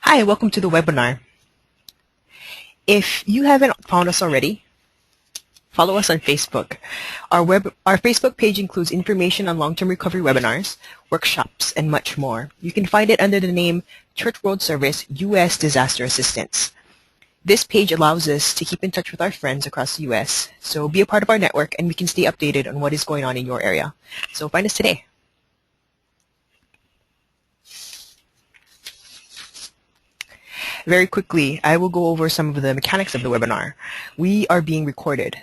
Hi, welcome to the webinar. If you haven't found us already, follow us on Facebook. Our Facebook page includes information on long-term recovery webinars, workshops, and much more. You can find it under the name Church World Service U.S. Disaster Assistance. This page allows us to keep in touch with our friends across the U.S., so be a part of our network and we can stay updated on what is going on in your area. So find us today. Very quickly, I will go over some of the mechanics of the webinar. We are being recorded.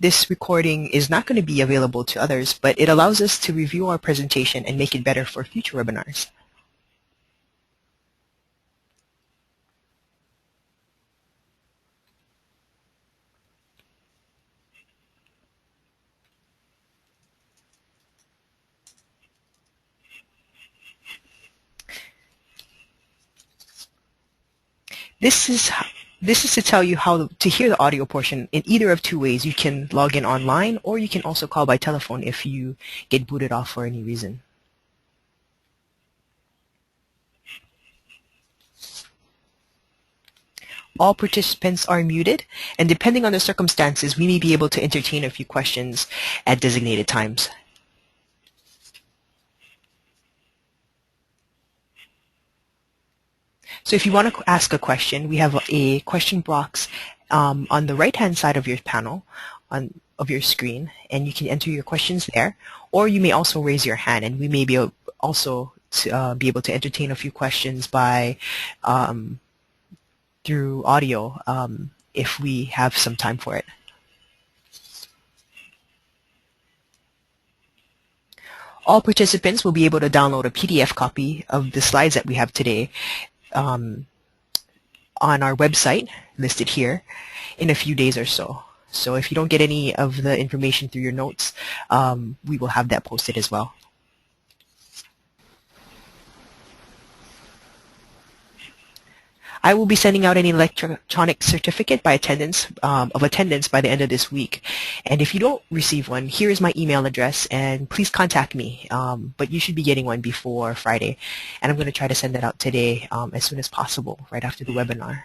This recording is not going to be available to others, but it allows us to review our presentation and make it better for future webinars. This is to tell you how to hear the audio portion in either of two ways. You can log in online, or you can also call by telephone if you get booted off for any reason. All participants are muted, and depending on the circumstances, we may be able to entertain a few questions at designated times. So if you want to ask a question, we have a question box on the right-hand side of your panel of your screen, and you can enter your questions there, or you may also raise your hand, and we may be also be able to entertain a few questions by through audio if we have some time for it. All participants will be able to download a PDF copy of the slides that we have today on our website listed here in a few days or so. So if you don't get any of the information through your notes, we will have that posted as well. I will be sending out an electronic certificate by attendance of attendance by the end of this week. And if you don't receive one, here is my email address, and please contact me. But you should be getting one before Friday. And I'm going to try to send that out today as soon as possible, right after the webinar.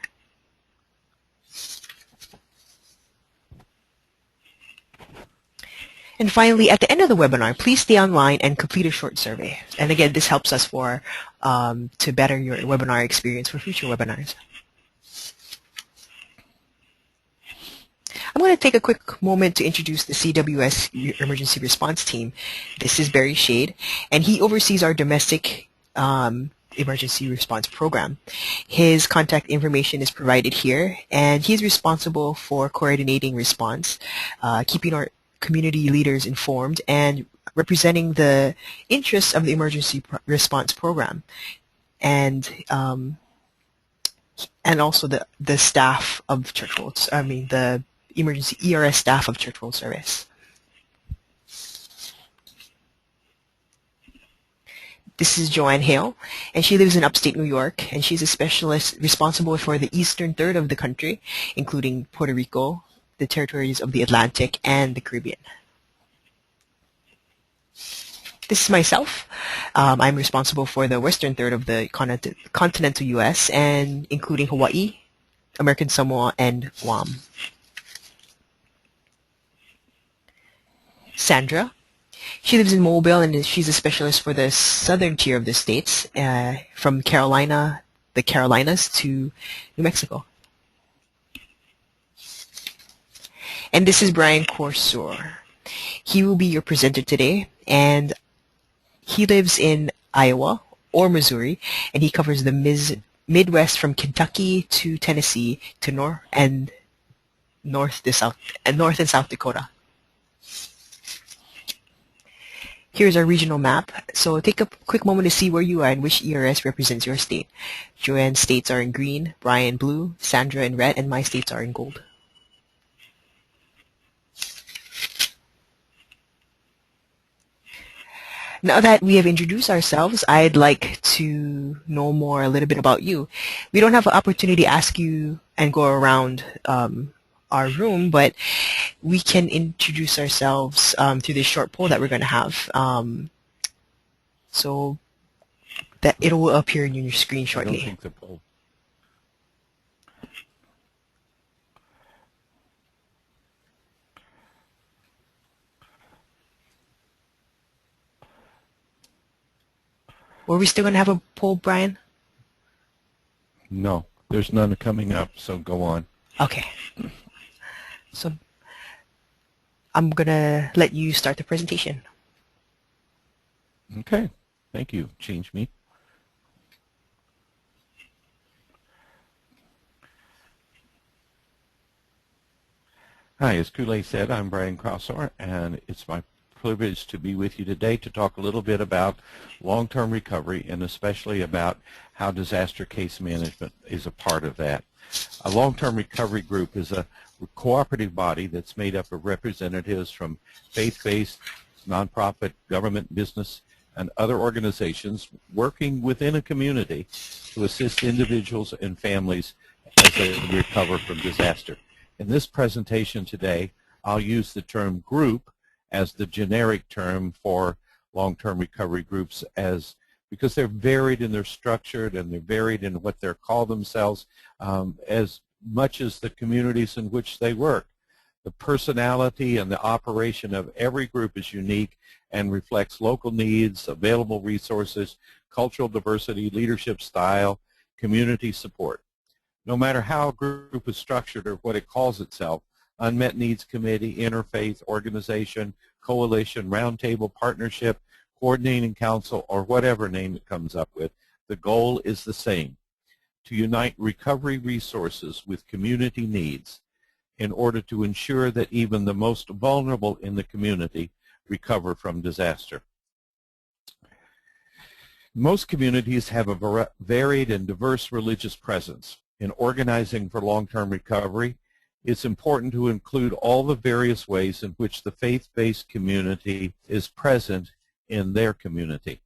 And finally, at the end of the webinar, please stay online and complete a short survey. And again, this helps us to better your webinar experience for future webinars. I'm going to take a quick moment to introduce the CWS Emergency Response Team. This is Barry Shade, and he oversees our domestic emergency response program. His contact information is provided here, and he's responsible for coordinating response, keeping our community leaders informed, and representing the interests of the emergency response program, and also the staff of Church World, the emergency ERS staff of Church World Service. This is Joanne Hale, and she lives in upstate New York, and she's a specialist responsible for the eastern third of the country, including Puerto Rico, the territories of the Atlantic, and the Caribbean. This is myself. I'm responsible for the western third of the continental U.S., and including Hawaii, American Samoa, and Guam. Sandra. She lives in Mobile, and she's a specialist for the southern tier of the states, from the Carolinas to New Mexico. And this is Bryan Crousore. He will be your presenter today, and he lives in Iowa or Missouri, and he covers the Midwest from Kentucky to Tennessee to North and South Dakota. Here's our regional map. So take a quick moment to see where you are and which ERS represents your state. Joanne's states are in green, Bryan blue, Sandra in red, and my states are in gold. Now that we have introduced ourselves, I'd like to know a little bit about you. We don't have an opportunity to ask you and go around our room, but we can introduce ourselves through this short poll that we're going to have. So that it will appear on your screen shortly. I don't think the poll. Were we still going to have a poll, Bryan? No, there's none coming up, so go on. Okay. So I'm going to let you start the presentation. Okay, thank you. Change me. Hi, as Kool-Aid said, I'm Bryan Crousore, and it's my privilege to be with you today to talk a little bit about long-term recovery and especially about how disaster case management is a part of that. A long-term recovery group is a cooperative body that's made up of representatives from faith-based, nonprofit, government, business, and other organizations working within a community to assist individuals and families as they recover from disaster. In this presentation today, I'll use the term group as the generic term for long-term recovery groups because they're varied in their structure and they're varied in what they call themselves as much as the communities in which they work. The personality and the operation of every group is unique and reflects local needs, available resources, cultural diversity, leadership style, community support. No matter how a group is structured or what it calls itself, unmet needs committee, interfaith organization, coalition, roundtable, partnership, coordinating council, or whatever name it comes up with, the goal is the same: to unite recovery resources with community needs in order to ensure that even the most vulnerable in the community recover from disaster. Most communities have a varied and diverse religious presence. In organizing for long-term recovery, it's important to include all the various ways in which the faith-based community is present in their community.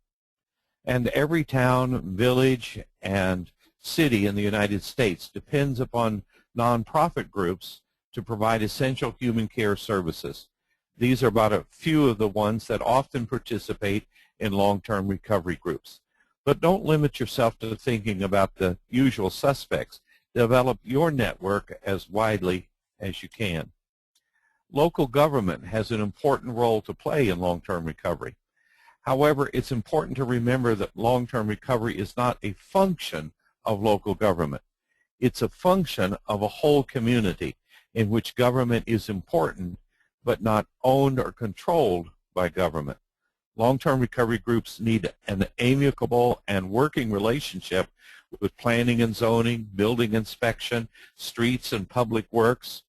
And every town, village, and city in the United States depends upon nonprofit groups to provide essential human care services. These are but a few of the ones that often participate in long-term recovery groups. But don't limit yourself to thinking about the usual suspects. Develop your network as widely as you can. Local government has an important role to play in long-term recovery. However, it's important to remember that long-term recovery is not a function of local government. It's a function of a whole community in which government is important but not owned or controlled by government. Long-term recovery groups need an amicable and working relationship with planning and zoning, building inspection, streets and public works,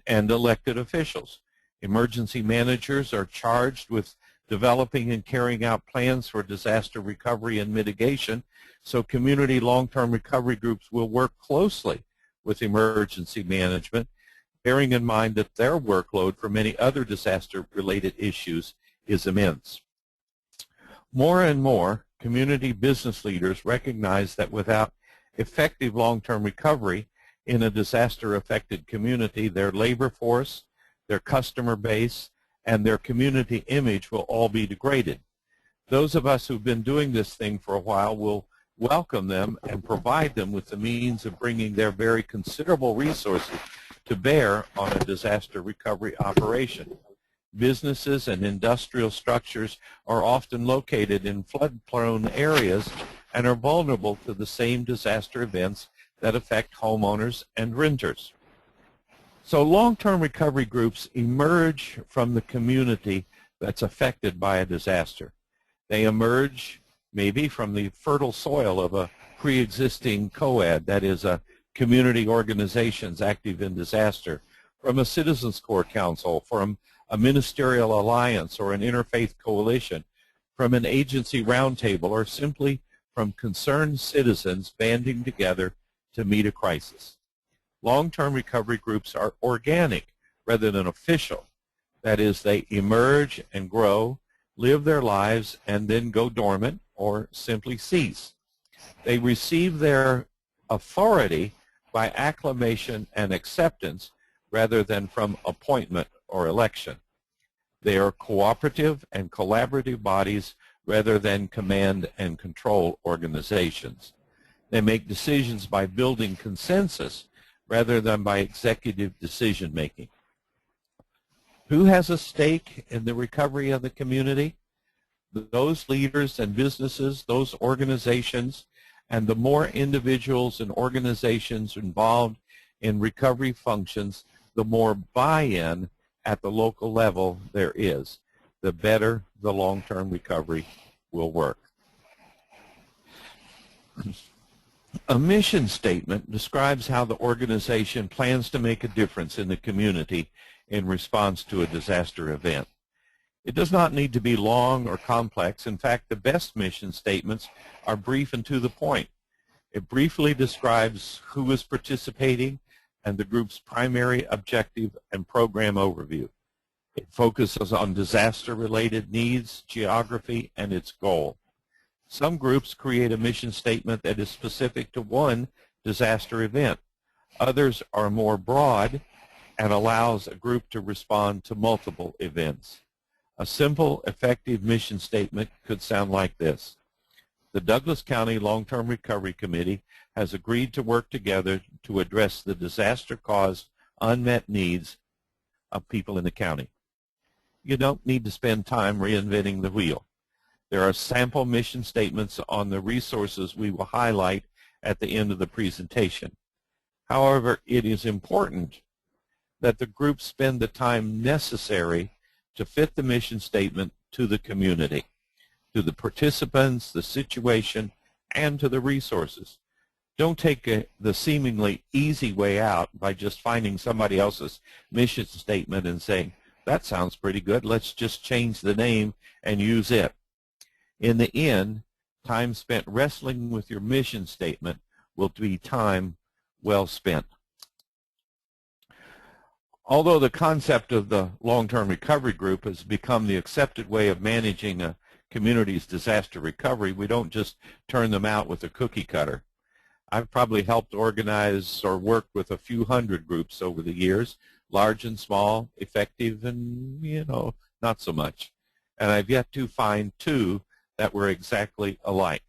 and elected officials. Emergency managers are charged with developing and carrying out plans for disaster recovery and mitigation, so community long-term recovery groups will work closely with emergency management, bearing in mind that their workload for many other disaster-related issues is immense. More and more, community business leaders recognize that without effective long-term recovery in a disaster-affected community, their labor force, their customer base, and their community image will all be degraded. Those of us who've been doing this thing for a while will welcome them and provide them with the means of bringing their very considerable resources to bear on a disaster recovery operation. Businesses and industrial structures are often located in flood-prone areas and are vulnerable to the same disaster events that affect homeowners and renters. So long-term recovery groups emerge from the community that's affected by a disaster. They emerge maybe from the fertile soil of a pre-existing COAD, that is a community organizations active in disaster, from a citizens court council, from a ministerial alliance or an interfaith coalition, from an agency roundtable, or simply from concerned citizens banding together to meet a crisis. Long-term recovery groups are organic rather than official. That is, they emerge and grow, live their lives, and then go dormant or simply cease. They receive their authority by acclamation and acceptance rather than from appointment or election. They are cooperative and collaborative bodies rather than command and control organizations. They make decisions by building consensus rather than by executive decision making. Who has a stake in the recovery of the community? Those leaders and businesses, those organizations, and the more individuals and organizations involved in recovery functions, the more buy-in at the local level there is, the better the long-term recovery will work. A mission statement describes how the organization plans to make a difference in the community in response to a disaster event. It does not need to be long or complex. In fact, the best mission statements are brief and to the point. It briefly describes who is participating and the group's primary objective and program overview. It focuses on disaster-related needs, geography, and its goal. Some groups create a mission statement that is specific to one disaster event. Others are more broad and allows a group to respond to multiple events. A simple, effective mission statement could sound like this. The Douglas County Long-Term Recovery Committee has agreed to work together to address the disaster-caused unmet needs of people in the county. You don't need to spend time reinventing the wheel. There are sample mission statements on the resources we will highlight at the end of the presentation. However, it is important that the group spend the time necessary to fit the mission statement to the community, to the participants, the situation, and to the resources. Don't take the seemingly easy way out by just finding somebody else's mission statement and saying, that sounds pretty good, let's just change the name and use it. In the end, time spent wrestling with your mission statement will be time well spent. Although the concept of the long-term recovery group has become the accepted way of managing a community's disaster recovery, we don't just turn them out with a cookie cutter. I've probably helped organize or work with a few hundred groups over the years, large and small, effective and, not so much. And I've yet to find two that were exactly alike.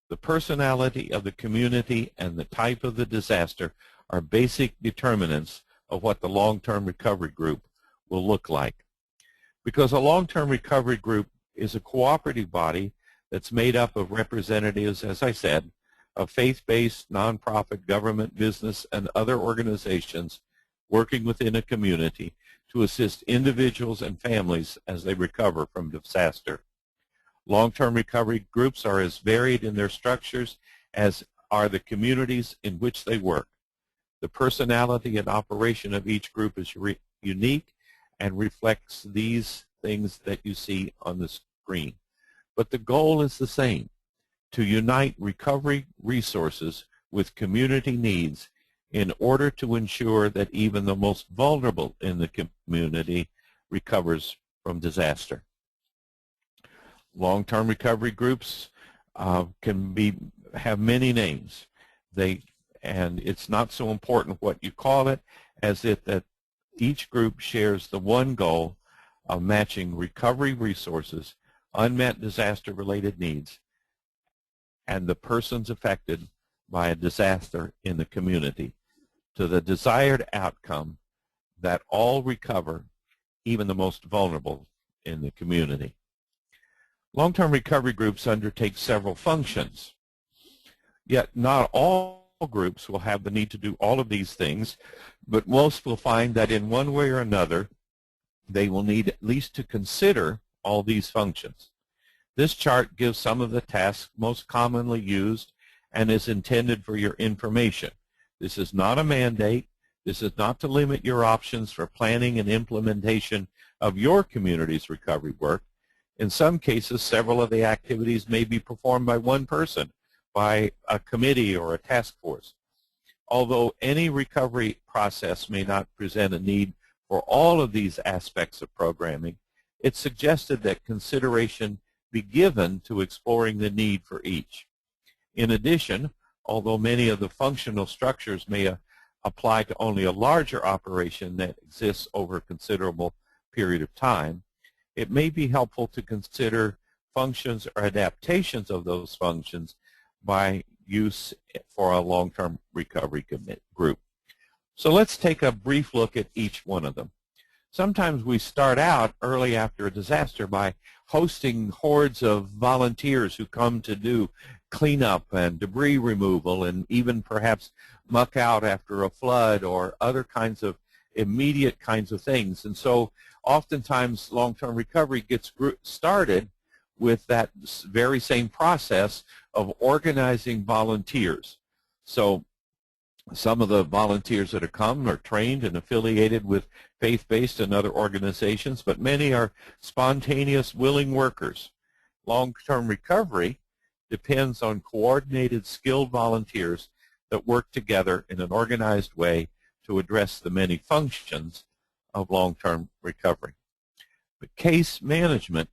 The personality of the community and the type of the disaster are basic determinants of what the long-term recovery group will look like. Because a long-term recovery group is a cooperative body that's made up of representatives, as I said, of faith-based, nonprofit, government, business, and other organizations working within a community to assist individuals and families as they recover from disaster. Long-term recovery groups are as varied in their structures as are the communities in which they work. The personality and operation of each group is unique and reflects these things that you see on the screen. But the goal is the same, to unite recovery resources with community needs in order to ensure that even the most vulnerable in the community recovers from disaster. Long-term recovery groups can have many names. And it's not so important what you call it as that each group shares the one goal of matching recovery resources, unmet disaster-related needs, and the persons affected by a disaster in the community to the desired outcome that all recover, even the most vulnerable in the community. Long-term recovery groups undertake several functions, yet not all groups will have the need to do all of these things, but most will find that in one way or another they will need at least to consider all these functions. This chart gives some of the tasks most commonly used and is intended for your information. This is not a mandate. This is not to limit your options for planning and implementation of your community's recovery work. In some cases, several of the activities may be performed by one person, by a committee or a task force. Although any recovery process may not present a need for all of these aspects of programming, it's suggested that consideration be given to exploring the need for each. In addition, although many of the functional structures may apply to only a larger operation that exists over a considerable period of time, it may be helpful to consider functions or adaptations of those functions by use for a long-term recovery group. So let's take a brief look at each one of them. Sometimes we start out early after a disaster by hosting hordes of volunteers who come to do cleanup and debris removal and even perhaps muck out after a flood or other kinds of immediate kinds of things. And so oftentimes long-term recovery gets started with that very same process of organizing volunteers. So some of the volunteers that are come are trained and affiliated with faith-based and other organizations, but many are spontaneous, willing workers. Long-term recovery depends on coordinated, skilled volunteers that work together in an organized way to address the many functions of long-term recovery. But case management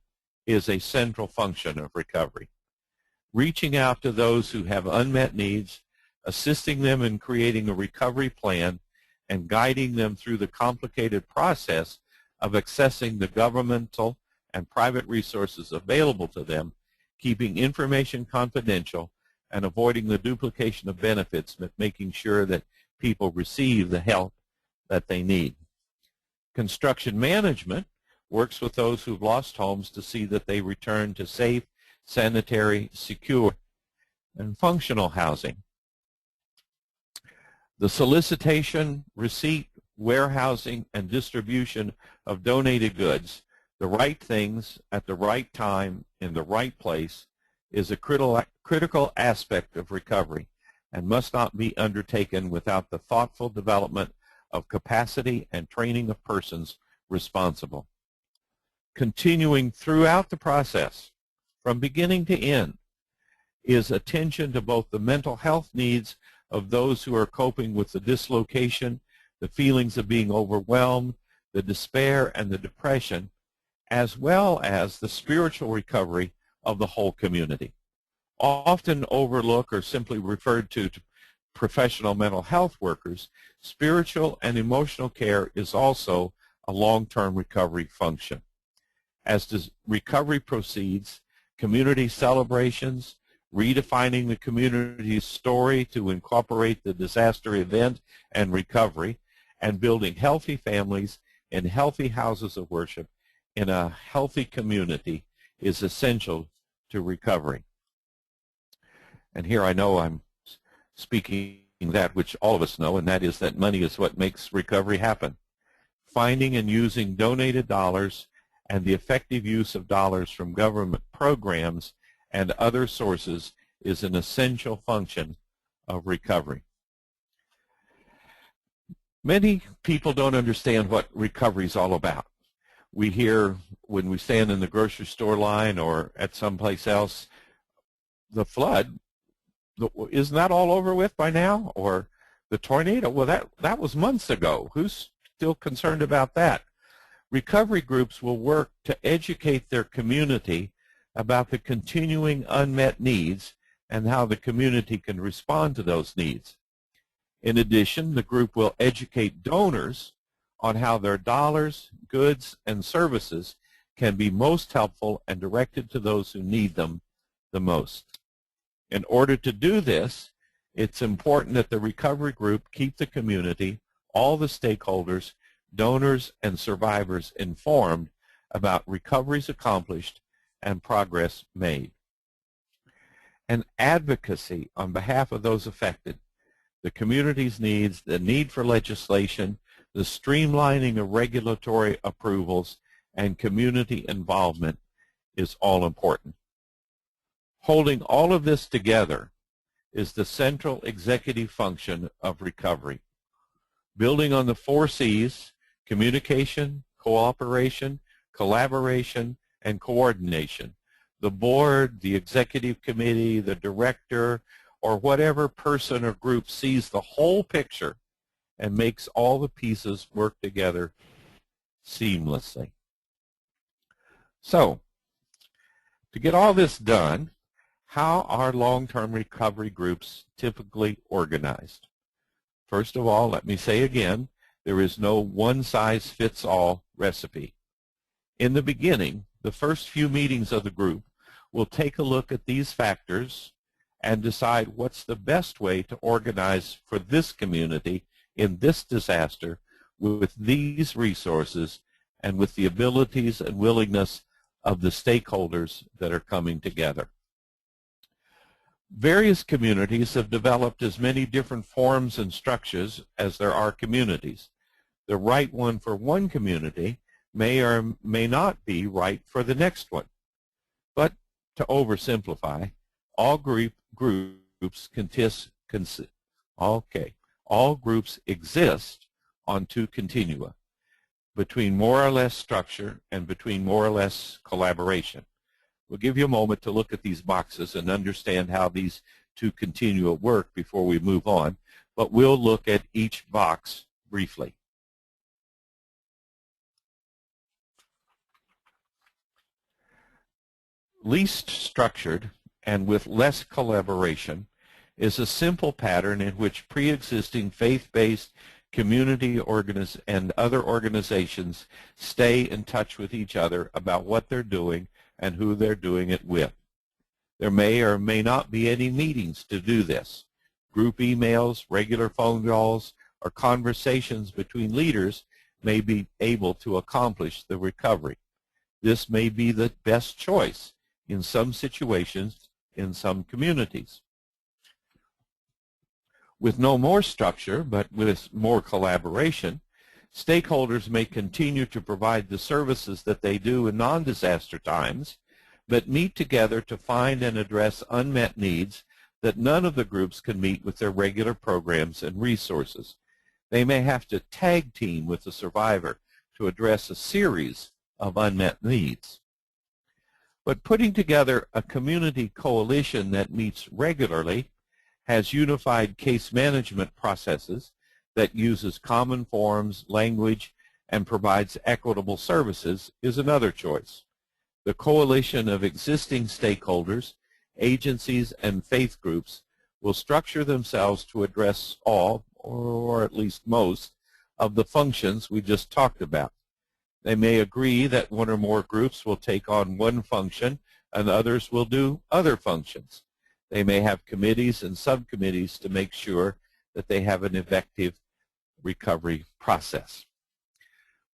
is a central function of recovery. Reaching out to those who have unmet needs, assisting them in creating a recovery plan, and guiding them through the complicated process of accessing the governmental and private resources available to them, keeping information confidential, and avoiding the duplication of benefits, but making sure that people receive the help that they need. Construction management works with those who've lost homes to see that they return to safe, sanitary, secure, and functional housing. The solicitation, receipt, warehousing, and distribution of donated goods, the right things at the right time in the right place, is a critical aspect of recovery and must not be undertaken without the thoughtful development of capacity and training of persons responsible. Continuing throughout the process, from beginning to end, is attention to both the mental health needs of those who are coping with the dislocation, the feelings of being overwhelmed, the despair and the depression, as well as the spiritual recovery of the whole community. Often overlooked or simply referred to professional mental health workers, spiritual and emotional care is also a long-term recovery function. As the recovery proceeds, community celebrations, redefining the community's story to incorporate the disaster event and recovery, and building healthy families in healthy houses of worship in a healthy community is essential to recovery. And here I know I'm speaking that which all of us know, and that is that money is what makes recovery happen. Finding and using donated dollars and the effective use of dollars from government programs and other sources is an essential function of recovery. Many people don't understand what recovery is all about. We hear when we stand in the grocery store line or at someplace else, the flood, isn't that all over with by now? Or the tornado, well, that was months ago. Who's still concerned about that? Recovery groups will work to educate their community about the continuing unmet needs and how the community can respond to those needs. In addition, the group will educate donors on how their dollars, goods, and services can be most helpful and directed to those who need them the most. In order to do this, it's important that the recovery group keep the community, all the stakeholders, donors, and survivors informed about recoveries accomplished and progress made. And advocacy on behalf of those affected, the community's needs, the need for legislation, the streamlining of regulatory approvals, and community involvement is all important. Holding all of this together is the central executive function of recovery. Building on the 4 C's, communication, cooperation, collaboration, and coordination. The board, the executive committee, the director, or whatever person or group sees the whole picture and makes all the pieces work together seamlessly. So, to get all this done, how are long-term recovery groups typically organized? First of all, let me say again, there is no one-size-fits-all recipe. In the beginning, the first few meetings of the group will take a look at these factors and decide what's the best way to organize for this community in this disaster with these resources and with the abilities and willingness of the stakeholders that are coming together. Various communities have developed as many different forms and structures as there are communities. The right one for one community may or may not be right for the next one. But to oversimplify, all groups exist on two continua, between more or less structure and between more or less collaboration. We'll give you a moment to look at these boxes and understand how these two continua work before we move on, but we'll look at each box briefly. Least structured and with less collaboration is a simple pattern in which pre-existing faith-based community and other organizations stay in touch with each other about what they're doing and who they're doing it with. There may or may not be any meetings to do this. Group emails, regular phone calls, or conversations between leaders may be able to accomplish the recovery. This may be the best choice in some situations in some communities. With no more structure, but with more collaboration, stakeholders may continue to provide the services that they do in non-disaster times, but meet together to find and address unmet needs that none of the groups can meet with their regular programs and resources. They may have to tag team with the survivor to address a series of unmet needs. But putting together a community coalition that meets regularly, has unified case management processes that uses common forms, language, and provides equitable services is another choice. The coalition of existing stakeholders, agencies, and faith groups will structure themselves to address all, or at least most, of the functions we just talked about. They may agree that one or more groups will take on one function and others will do other functions. They may have committees and subcommittees to make sure that they have an effective recovery process.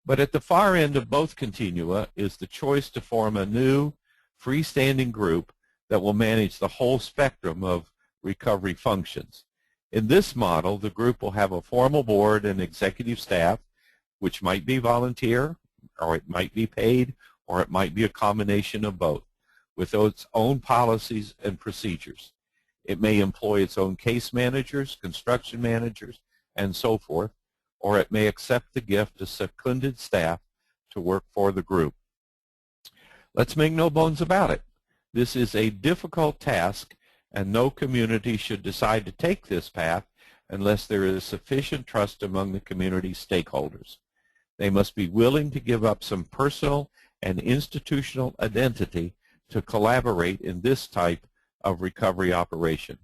But at the far end of both continua is the choice to form a new freestanding group that will manage the whole spectrum of recovery functions. In this model, the group will have a formal board and executive staff, which might be volunteer, or it might be paid, or it might be a combination of both, with its own policies and procedures. It may employ its own case managers, construction managers, and so forth, or it may accept the gift of seconded staff to work for the group. Let's make no bones about it. This is a difficult task, and no community should decide to take this path unless there is sufficient trust among the community stakeholders. They must be willing to give up some personal and institutional identity to collaborate in this type of recovery operation.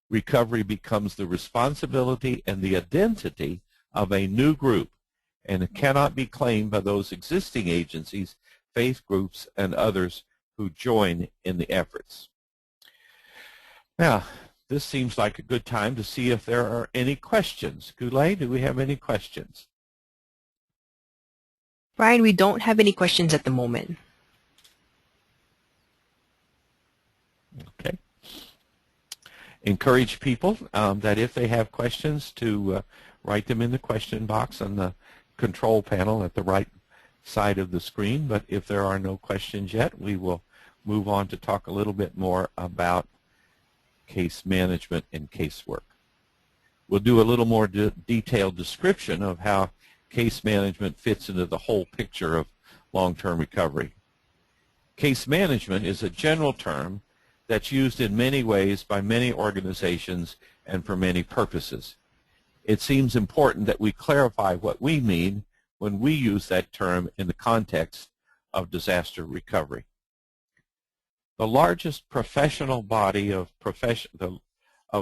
Recovery becomes the responsibility and the identity of a new group, and it cannot be claimed by those existing agencies, faith groups, and others who join in the efforts. Now, this seems like a good time to see if there are any questions. Goulet, do we have any questions? Bryan, we don't have any questions at the moment. Okay. Encourage people that if they have questions to write them in the question box on the control panel at the right side of the screen. But if there are no questions yet, we will move on to talk a little bit more about case management and casework. We'll do a little more detailed description of how case management fits into the whole picture of long-term recovery. Case management is a general term that's used in many ways by many organizations and for many purposes. It seems important that we clarify what we mean when we use that term in the context of disaster recovery. The largest professional body of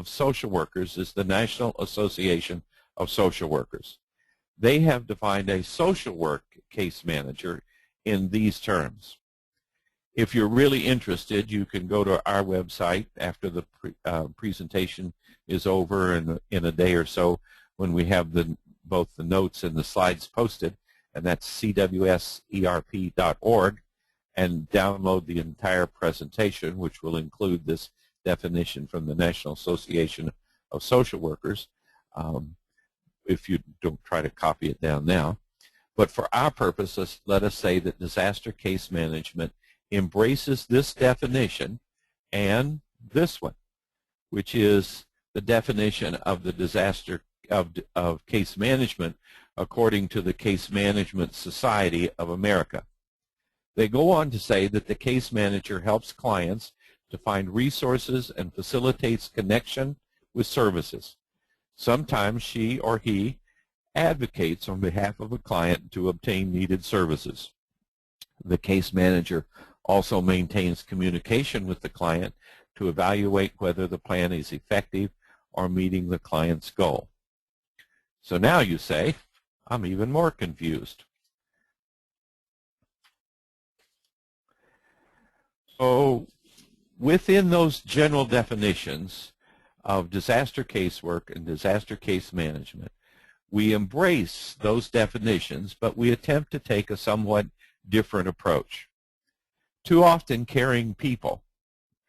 social workers is the National Association of Social Workers. They have defined a social work case manager in these terms. If you're really interested, you can go to our website after the presentation is over in a day or so when we have both the notes and the slides posted, and that's cwserp.org, and download the entire presentation, which will include this definition from the National Association of Social Workers, if you don't try to copy it down now. But for our purposes, let us say that disaster case management embraces this definition and this one, which is the definition of the disaster of case management according to the Case Management Society of America. They go on to say that the case manager helps clients to find resources and facilitates connection with services. Sometimes she or he advocates on behalf of a client to obtain needed services. The case manager also maintains communication with the client to evaluate whether the plan is effective or meeting the client's goal. So now you say, I'm even more confused. So within those general definitions of disaster casework and disaster case management, we embrace those definitions, but we attempt to take a somewhat different approach. Too often caring people,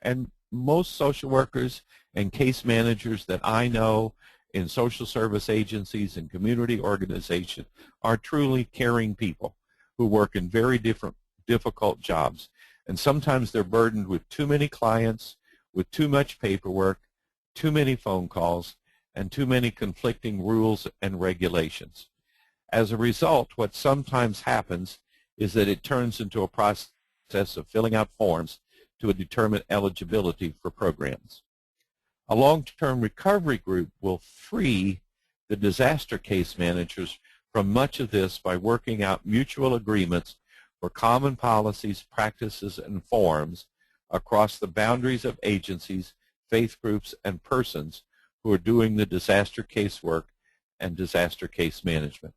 and most social workers and case managers that I know in social service agencies and community organizations are truly caring people who work in very difficult jobs. And sometimes they're burdened with too many clients, with too much paperwork, too many phone calls, and too many conflicting rules and regulations. As a result, what sometimes happens is that it turns into a process of filling out forms to determine eligibility for programs. A long-term recovery group will free the disaster case managers from much of this by working out mutual agreements for common policies, practices, and forms across the boundaries of agencies, faith groups, and persons who are doing the disaster casework and disaster case management.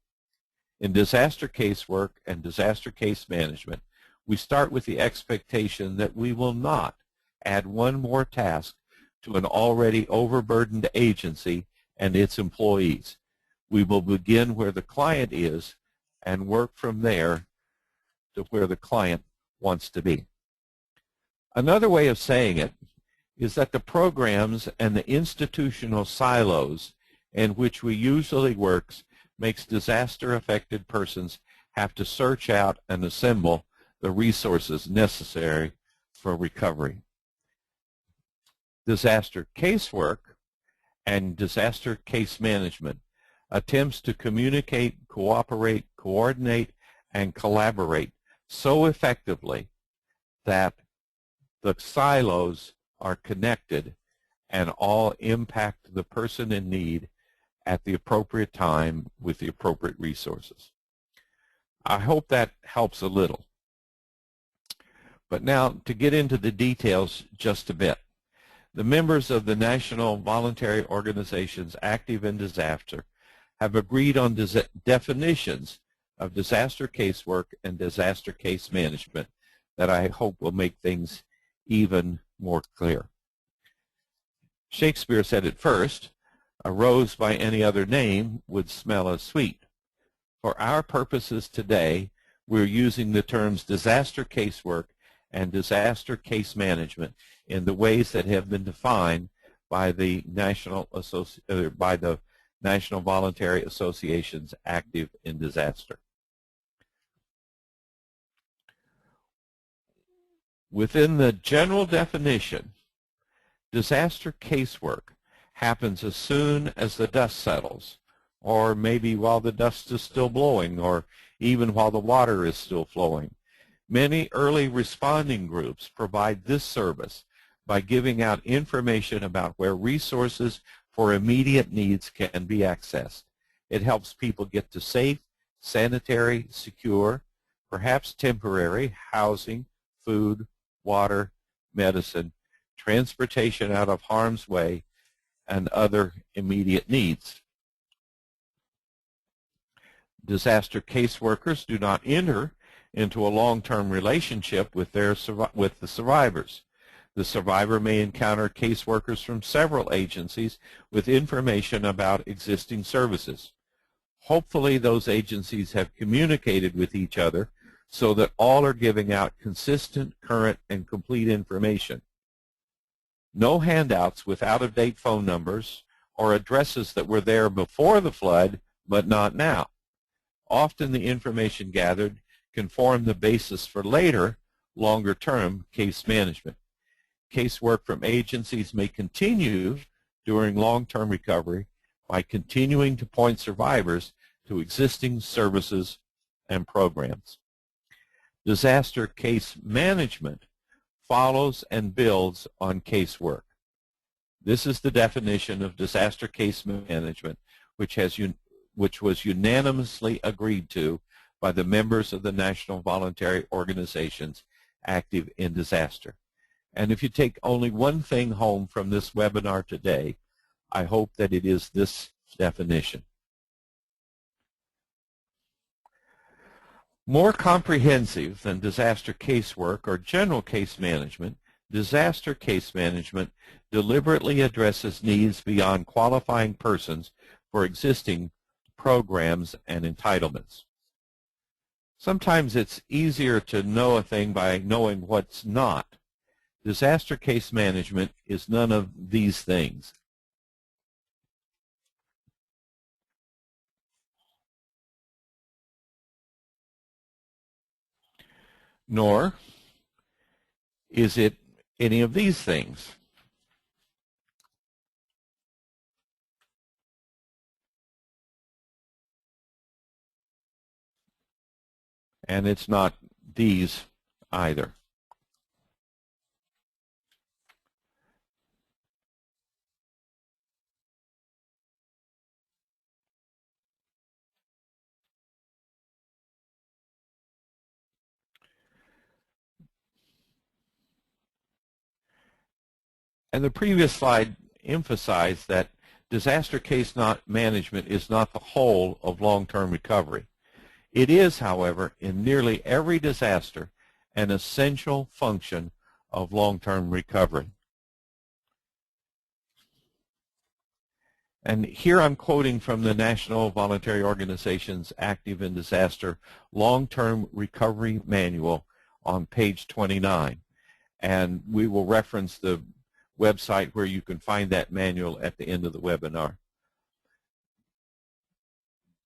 In disaster casework and disaster case management, we start with the expectation that we will not add one more task to an already overburdened agency and its employees. We will begin where the client is and work from there to where the client wants to be. Another way of saying it is that the programs and the institutional silos in which we usually work makes disaster-affected persons have to search out and assemble the resources necessary for recovery. Disaster casework and disaster case management attempts to communicate, cooperate, coordinate, and collaborate so effectively that the silos are connected and all impact the person in need at the appropriate time with the appropriate resources. I hope that helps a little. But now to get into the details just a bit. The members of the National Voluntary Organizations active in disaster have agreed on definitions of disaster casework and disaster case management that I hope will make things even more clear. Shakespeare said it first, "A rose by any other name would smell as sweet." For our purposes today, we're using the terms disaster casework and disaster case management in the ways that have been defined by the National Voluntary Associations active in disaster. Within the general definition, disaster casework happens as soon as the dust settles, or maybe while the dust is still blowing, or even while the water is still flowing. Many early responding groups provide this service by giving out information about where resources for immediate needs can be accessed. It helps people get to safe, sanitary, secure, perhaps temporary housing, food, water, medicine, transportation out of harm's way, and other immediate needs. Disaster caseworkers do not enter into a long-term relationship with the survivors. The survivor may encounter caseworkers from several agencies with information about existing services. Hopefully those agencies have communicated with each other so that all are giving out consistent, current, and complete information. No handouts with out-of-date phone numbers or addresses that were there before the flood but not now. Often the information gathered can form the basis for later, longer-term case management. Casework from agencies may continue during long-term recovery by continuing to point survivors to existing services and programs. Disaster case management follows and builds on casework. This is the definition of disaster case management, which was unanimously agreed to by the members of the National Voluntary Organizations active in disaster. And if you take only one thing home from this webinar today, I hope that it is this definition. More comprehensive than disaster casework or general case management, disaster case management deliberately addresses needs beyond qualifying persons for existing programs and entitlements. Sometimes it's easier to know a thing by knowing what's not. Disaster case management is none of these things. Nor is it any of these things. And it's not these either. And the previous slide emphasized that disaster case management is not the whole of long-term recovery. It is, however, in nearly every disaster, an essential function of long-term recovery. And here I'm quoting from the National Voluntary Organizations Active in Disaster Long-Term Recovery Manual on page 29. And we will reference the website where you can find that manual at the end of the webinar.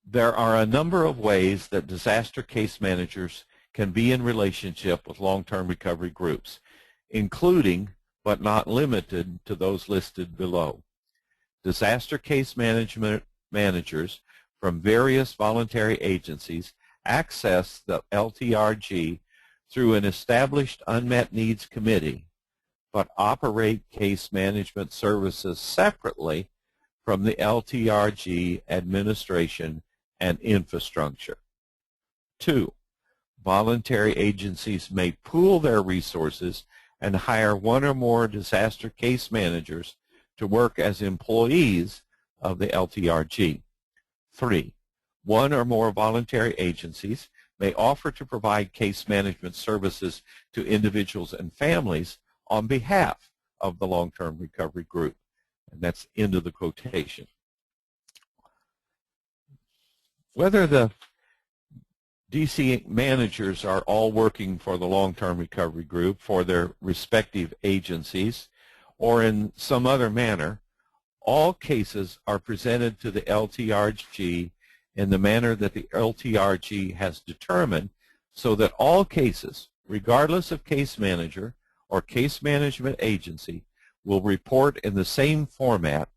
There are a number of ways that disaster case managers can be in relationship with long-term recovery groups, including but not limited to those listed below. Disaster case management managers from various voluntary agencies access the LTRG through an established unmet needs committee, but operate case management services separately from the LTRG administration and infrastructure. 2, voluntary agencies may pool their resources and hire one or more disaster case managers to work as employees of the LTRG. 3, one or more voluntary agencies may offer to provide case management services to individuals and families on behalf of the long-term recovery group. And that's end of the quotation. Whether the DC managers are all working for the long-term recovery group for their respective agencies or in some other manner, all cases are presented to the LTRG in the manner that the LTRG has determined, so that all cases, regardless of case manager or case management agency, will report in the same format,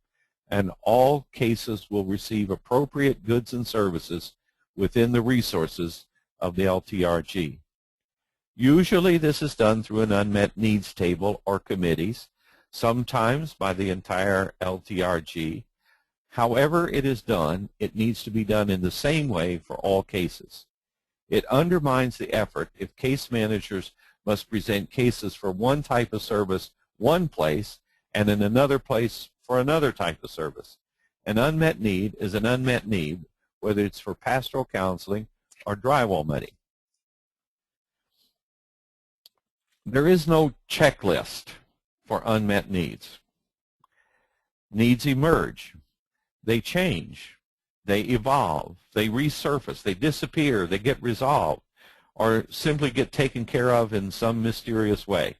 and all cases will receive appropriate goods and services within the resources of the LTRG. Usually this is done through an unmet needs table or committees, sometimes by the entire LTRG. However it is done, it needs to be done in the same way for all cases. It undermines the effort if case managers must present cases for one type of service one place and in another place for another type of service. An unmet need is an unmet need, whether it's for pastoral counseling or drywall muddy. There is no checklist for unmet needs. Needs emerge. They change. they evolve, they resurface, they disappear, they get resolved, or simply get taken care of in some mysterious way.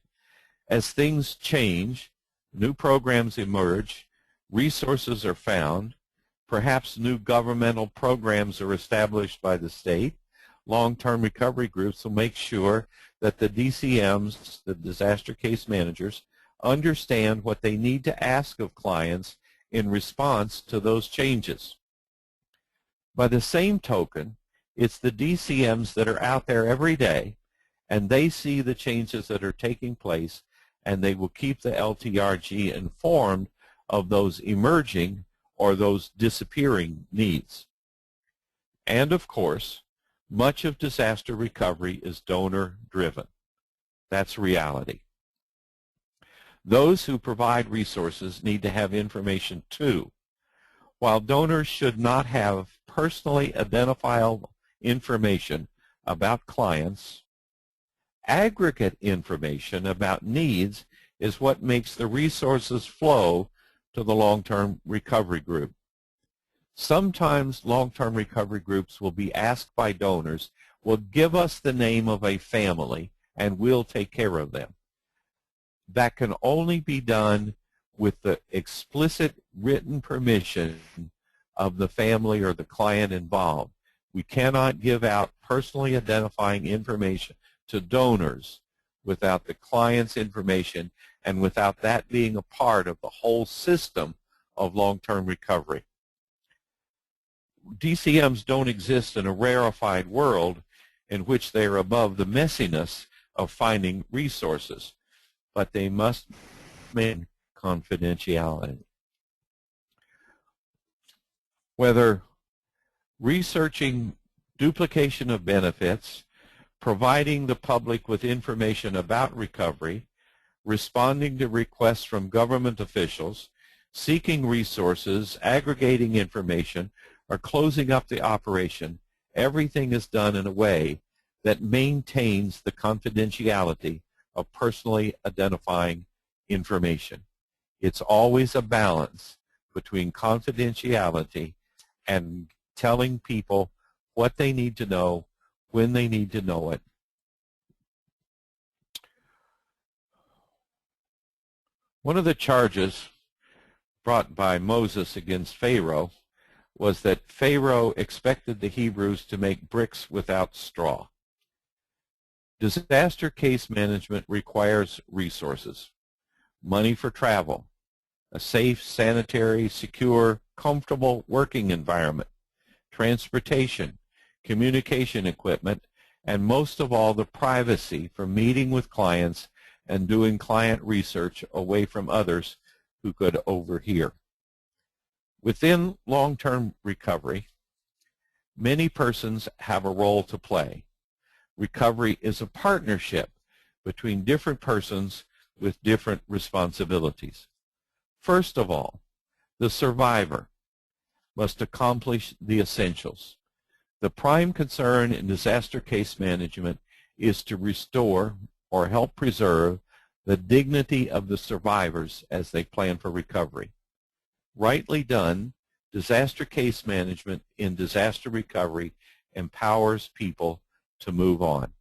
As things change, new programs emerge, resources are found, perhaps new governmental programs are established by the state. Long-term recovery groups will make sure that the DCMs, the disaster case managers, understand what they need to ask of clients in response to those changes. By the same token, it's the DCMs that are out there every day, and they see the changes that are taking place, and they will keep the LTRG informed of those emerging or those disappearing needs. And of course, much of disaster recovery is donor-driven. That's reality. Those who provide resources need to have information too. While donors should not have personally identifiable information about clients, aggregate information about needs is what makes the resources flow to the long-term recovery group. Sometimes long-term recovery groups will be asked by donors, well, give us the name of a family and we'll take care of them. That can only be done with the explicit written permission of the family or the client involved. We cannot give out personally identifying information to donors without the client's information and without that being a part of the whole system of long-term recovery. DCMs don't exist in a rarefied world in which they are above the messiness of finding resources, but they must maintain confidentiality. Whether researching duplication of benefits, providing the public with information about recovery, responding to requests from government officials, seeking resources, aggregating information, or closing up the operation, everything is done in a way that maintains the confidentiality of personally identifying information. It's always a balance between confidentiality and telling people what they need to know, when they need to know it. One of the charges brought by Moses against Pharaoh was that Pharaoh expected the Hebrews to make bricks without straw. Disaster case management requires resources, money for travel, a safe, sanitary, secure, comfortable working environment, transportation, communication equipment, and most of all the privacy for meeting with clients and doing client research away from others who could overhear. Within long-term recovery, many persons have a role to play. Recovery is a partnership between different persons with different responsibilities. First of all, the survivor must accomplish the essentials. The prime concern in disaster case management is to restore or help preserve the dignity of the survivors as they plan for recovery. Rightly done, disaster case management in disaster recovery empowers people to move on.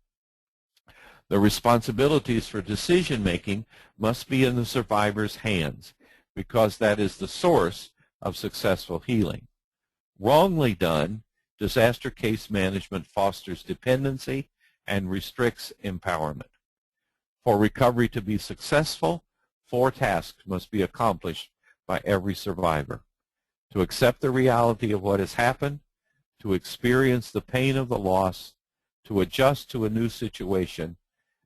The responsibilities for decision-making must be in the survivor's hands because that is the source of successful healing. Wrongly done, disaster case management fosters dependency and restricts empowerment. For recovery to be successful, 4 tasks must be accomplished by every survivor: to accept the reality of what has happened, to experience the pain of the loss, to adjust to a new situation,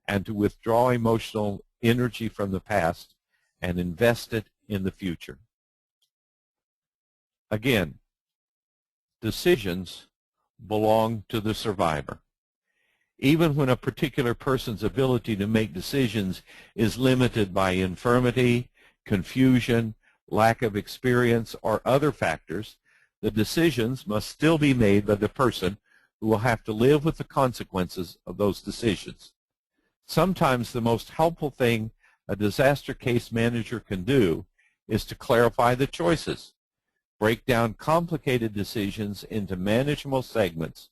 and to withdraw emotional energy from the past and invest it in the future. Again, decisions belong to the survivor. Even when a particular person's ability to make decisions is limited by infirmity, confusion, lack of experience, or other factors, the decisions must still be made by the person who will have to live with the consequences of those decisions. Sometimes the most helpful thing a disaster case manager can do is to clarify the choices. break down complicated decisions into manageable segments,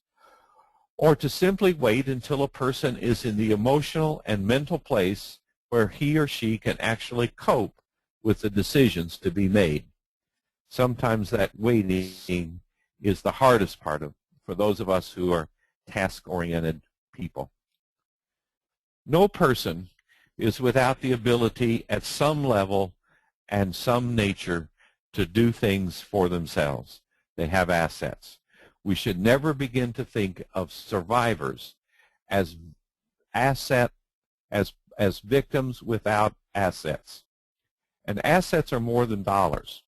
or to simply wait until a person is in the emotional and mental place where he or she can actually cope with the decisions to be made. Sometimes that waiting is the hardest part for those of us who are task-oriented people. No person is without the ability at some level and some nature to do things for themselves. They have assets. We should never begin to think of survivors as victims without assets. And assets are more than dollars.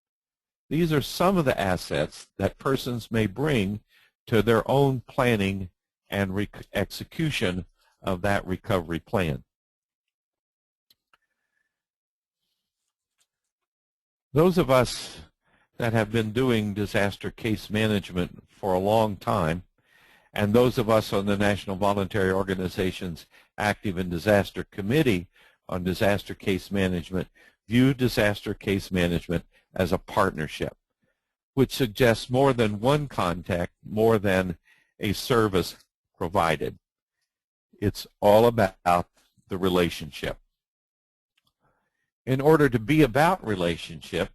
These are some of the assets that persons may bring to their own planning and execution of that recovery plan. Those of us that have been doing disaster case management for a long time, and those of us on the National Voluntary Organization's Active in Disaster Committee on Disaster Case Management, view disaster case management as a partnership, which suggests more than one contact, more than a service provided. It's all about the relationship. In order to be about relationship,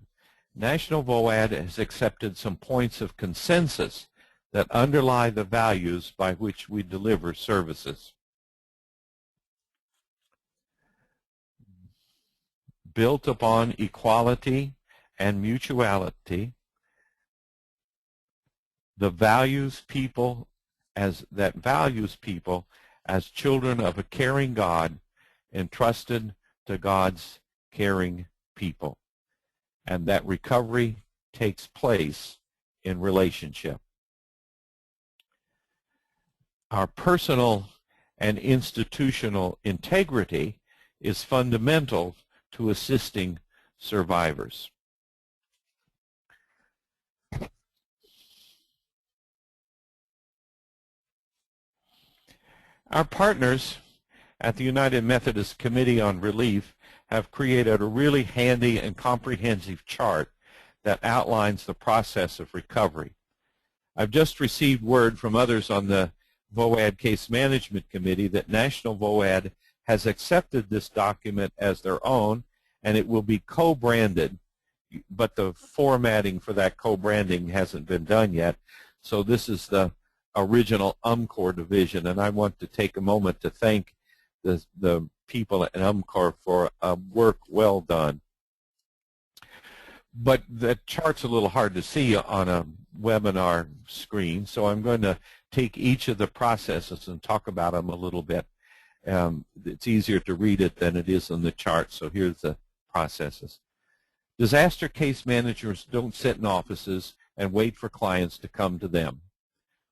National VOAD has accepted some points of consensus that underlie the values by which we deliver services. Built upon equality and mutuality, that values people as children of a caring God, entrusted to God's caring people, and that recovery takes place in relationship. Our personal and institutional integrity is fundamental to assisting survivors. Our partners at the United Methodist Committee on Relief have created a really handy and comprehensive chart that outlines the process of recovery. I've just received word from others on the VOAD Case Management Committee that National VOAD has accepted this document as their own, and it will be co-branded, but the formatting for that co-branding hasn't been done yet. So this is the original UMCOR division, and I want to take a moment to thank the people at UMCOR for work well done. But the chart's a little hard to see on a webinar screen, so I'm going to take each of the processes and talk about them a little bit. It's easier to read it than it is on the chart, so here's the processes. Disaster case managers don't sit in offices and wait for clients to come to them.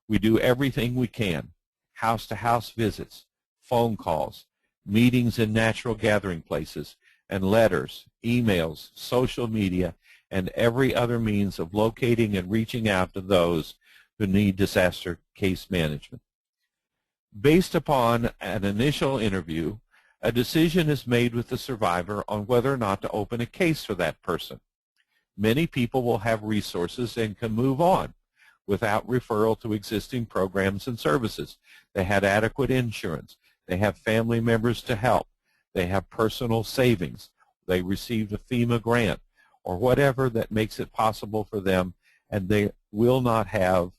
We do everything we can: house-to-house visits, phone calls, meetings in natural gathering places, and letters, emails, social media, and every other means of locating and reaching out to those who need disaster case management. Based upon an initial interview, a decision is made with the survivor on whether or not to open a case for that person. Many people will have resources and can move on without referral to existing programs and services. They had adequate insurance. They have family members to help. They have personal savings. They received a FEMA grant or whatever that makes it possible for them, and they will not have,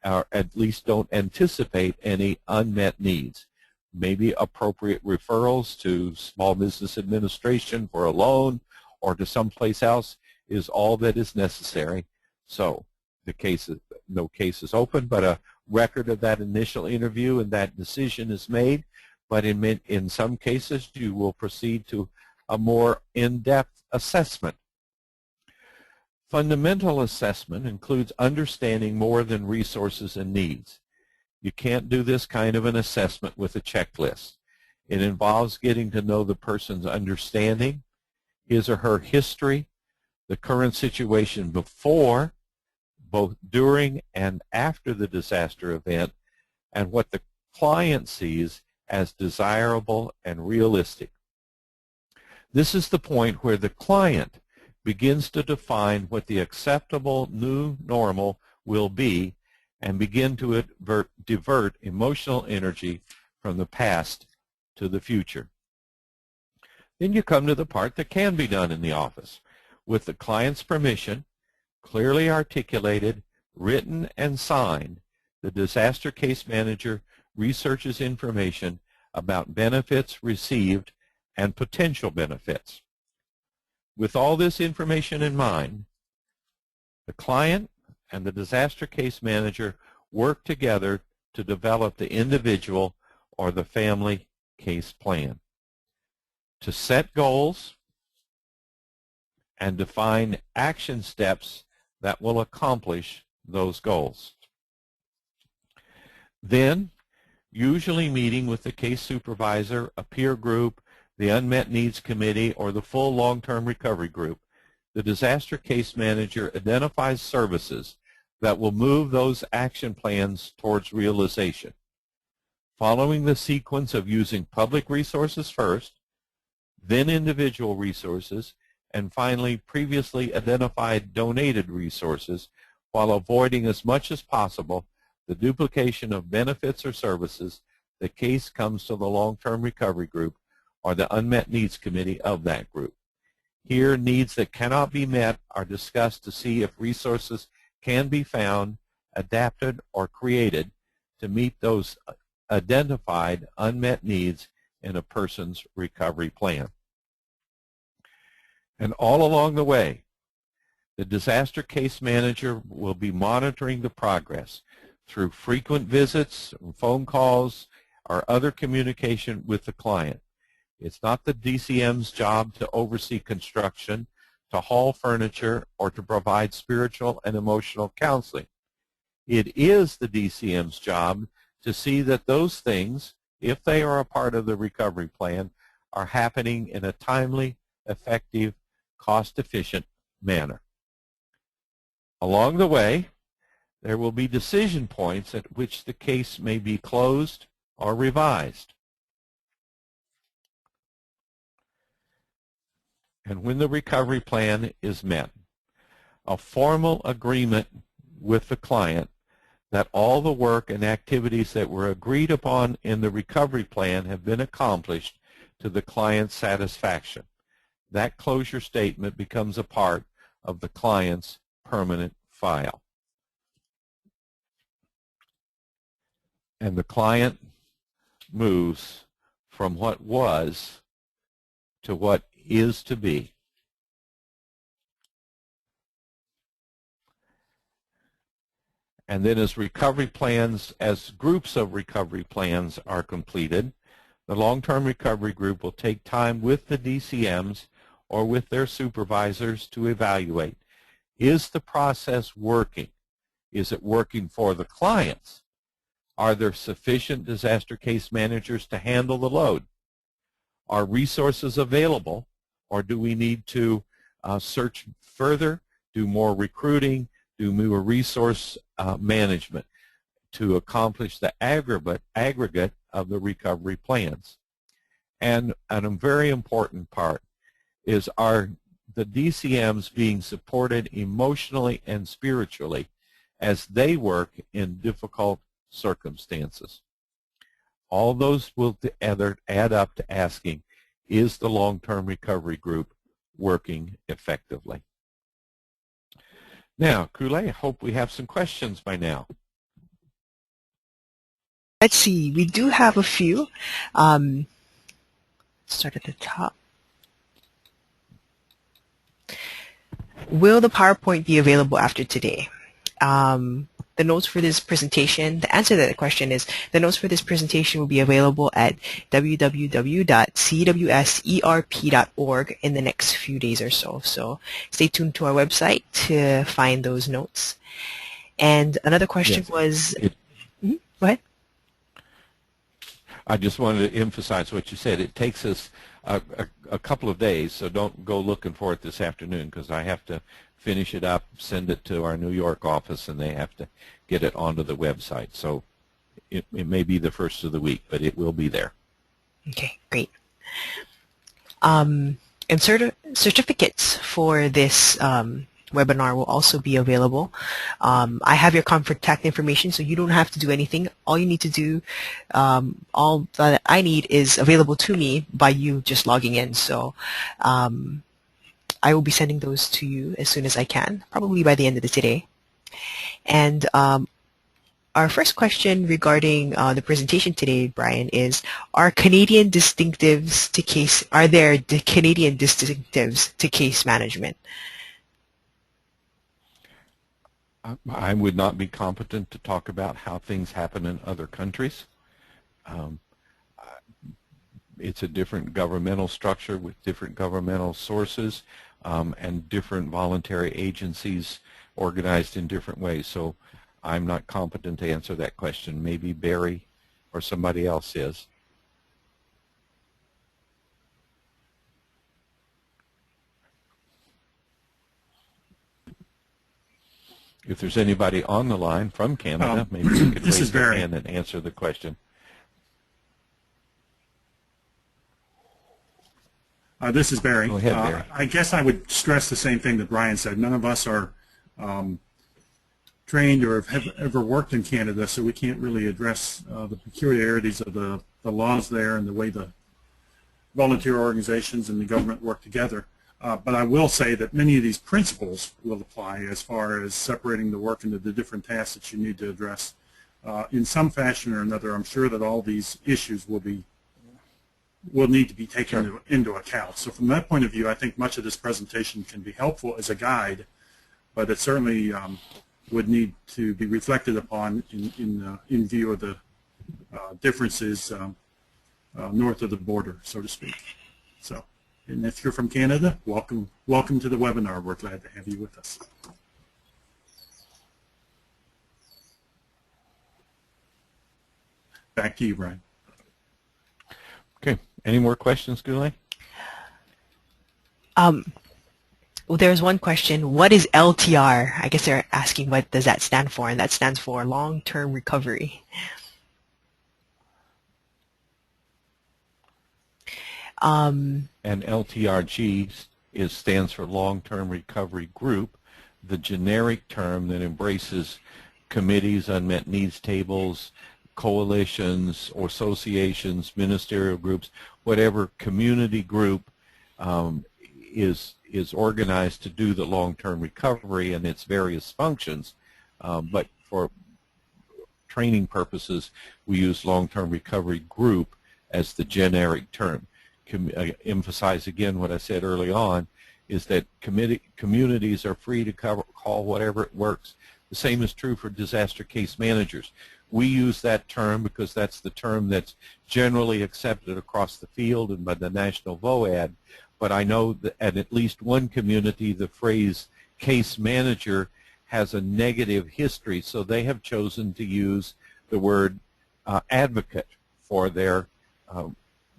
or at least don't anticipate, any unmet needs. Maybe appropriate referrals to Small Business Administration for a loan or to someplace else is all that is necessary. So the case is, no case is open, but a record of that initial interview and that decision is made. But in some cases, you will proceed to a more in-depth assessment. Fundamental assessment includes understanding more than resources and needs. You can't do this kind of an assessment with a checklist. It involves getting to know the person's understanding, his or her history, the current situation before, both during and after the disaster event, and what the client sees as desirable and realistic. This is the point where the client begins to define what the acceptable new normal will be and begin to divert emotional energy from the past to the future. Then you come to the part that can be done in the office. With the client's permission, clearly articulated, written, and signed, the disaster case manager researches information about benefits received and potential benefits. With all this information in mind, the client and the disaster case manager work together to develop the individual or the family case plan, to set goals and define action steps that will accomplish those goals. Then, usually meeting with the case supervisor, a peer group, the unmet needs committee, or the full long-term recovery group, the disaster case manager identifies services that will move those action plans towards realization. Following the sequence of using public resources first, then individual resources, and finally previously identified donated resources, while avoiding as much as possible the duplication of benefits or services, the case comes to the long-term recovery group or the unmet needs committee of that group. Here, needs that cannot be met are discussed to see if resources can be found, adapted, or created to meet those identified unmet needs in a person's recovery plan. And all along the way, the disaster case manager will be monitoring the progress through frequent visits, phone calls, or other communication with the client. It's not the DCM's job to oversee construction, to haul furniture, or to provide spiritual and emotional counseling. It is the DCM's job to see that those things, if they are a part of the recovery plan, are happening in a timely, effective, cost-efficient manner. Along the way, there will be decision points at which the case may be closed or revised. And when the recovery plan is met, a formal agreement with the client that all the work and activities that were agreed upon in the recovery plan have been accomplished to the client's satisfaction. That closure statement becomes a part of the client's permanent file. And the client moves from what was to what is to be. And then as groups of recovery plans are completed, the long-term recovery group will take time with the DCMs or with their supervisors to evaluate, is the process working? Is it working for the clients? Are there sufficient disaster case managers to handle the load? Are resources available, or do we need to search further, do more recruiting, do more resource management to accomplish the aggregate of the recovery plans? And a very important part is, are the DCMs being supported emotionally and spiritually as they work in difficult circumstances? All those will add up to asking, is the long-term recovery group working effectively? Now, Kool-Aid, I hope we have some questions by now. Let's see, we do have a few. Start at the top. Will the PowerPoint be available after today? The notes for this presentation, the answer to that question is the notes for this presentation will be available at www.cwserp.org in the next few days or so. So stay tuned to our website to find those notes. And another question was, go ahead. I just wanted to emphasize what you said. It takes us a couple of days, so don't go looking for it this afternoon, because I have to finish it up, send it to our New York office, and they have to get it onto the website. So it may be the first of the week, but it will be there. Okay, great. And certificates for this webinar will also be available. I have your contact information, so you don't have to do anything. All you need to do, all that I need is available to me by you just logging in. So I will be sending those to you as soon as I can, probably by the end of the today. And our first question regarding the presentation today, Brian, is: are there Canadian distinctives to case management? I would not be competent to talk about how things happen in other countries. It's a different governmental structure with different governmental sources and different voluntary agencies organized in different ways. So I'm not competent to answer that question. Maybe Barry or somebody else is. If there's anybody on the line from Canada, maybe you could raise your hand and answer the question. This is Barry. Go ahead, Barry. I guess I would stress the same thing that Brian said. None of us are trained or have ever worked in Canada, so we can't really address the peculiarities of the laws there and the way the volunteer organizations and the government work together. But I will say that many of these principles will apply as far as separating the work into the different tasks that you need to address. In some fashion or another, I'm sure that all these issues will need to be taken into account. So from that point of view, I think much of this presentation can be helpful as a guide, but it certainly would need to be reflected upon in view of the differences north of the border, so to speak. So, and if you're from Canada, welcome to the webinar. We're glad to have you with us. Back to you, Brian. Okay. Any more questions, Gulay? Well, there's one question. What is LTR? I guess they're asking what does that stand for, and that stands for long-term recovery. And LTRG stands for Long-Term Recovery Group, the generic term that embraces committees, unmet needs tables, coalitions or associations, ministerial groups, whatever community group is organized to do the long-term recovery and its various functions. But for training purposes, we use long-term recovery group as the generic term. Emphasize again what I said early on, is that communities are free to call whatever it works. The same is true for disaster case managers. We use that term because that's the term that's generally accepted across the field and by the National VOAD, but I know that at least one community the phrase case manager has a negative history, so they have chosen to use the word advocate for their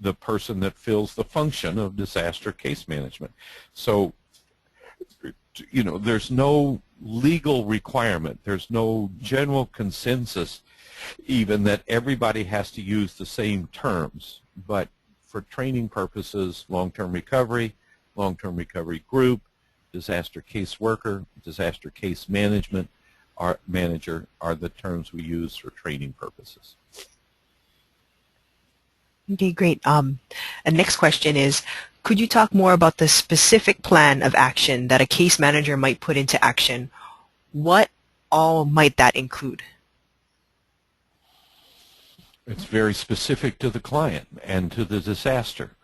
the person that fills the function of disaster case management. So, you know, there's no legal requirement, there's no general consensus even that everybody has to use the same terms, but for training purposes, long-term recovery group, disaster case worker, disaster case management manager are the terms we use for training purposes. Okay, great. And next question is, could you talk more about the specific plan of action that a case manager might put into action? What all might that include? It's very specific to the client and to the disaster.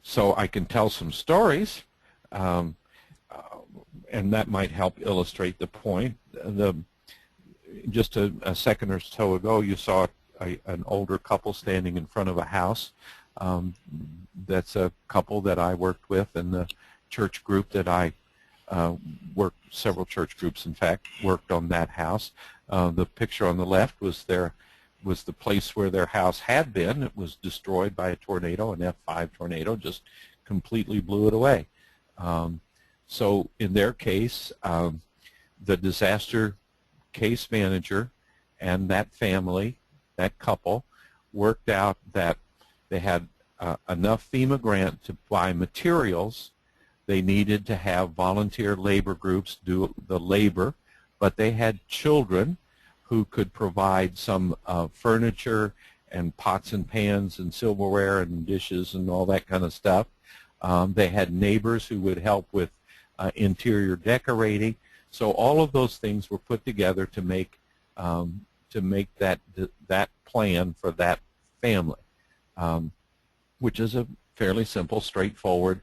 So I can tell some stories, and that might help illustrate the point. Just a second or so ago, you saw an older couple standing in front of a house. That's a couple that I worked with in the church group that I worked, several church groups in fact, worked on that house. The picture on the left was the place where their house had been. It was destroyed by a tornado, an F5 tornado, just completely blew it away. So in their case, the disaster case manager and that family, that couple, worked out that they had enough FEMA grant to buy materials. They needed to have volunteer labor groups do the labor, but they had children who could provide some furniture and pots and pans and silverware and dishes and all that kind of stuff. They had neighbors who would help with interior decorating. So all of those things were put together to make that plan for that family, which is a fairly simple, straightforward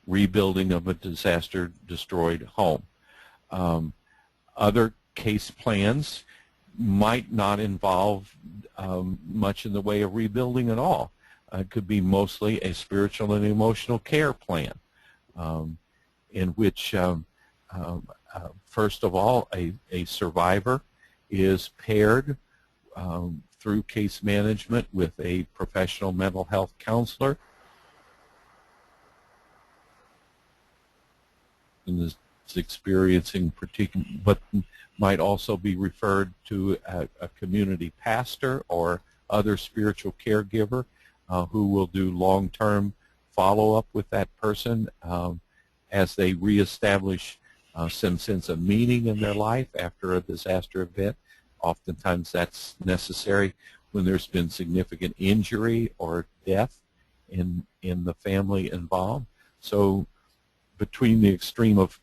rebuilding of a disaster-destroyed home. Other case plans might not involve much in the way of rebuilding at all. It could be mostly a spiritual and emotional care plan, in which, first of all, a survivor is paired through case management with a professional mental health counselor and is experiencing particular, but might also be referred to a community pastor or other spiritual caregiver who will do long-term follow-up with that person as they reestablish some sense of meaning in their life after a disaster event. Oftentimes that's necessary when there's been significant injury or death in the family involved. So between the extreme of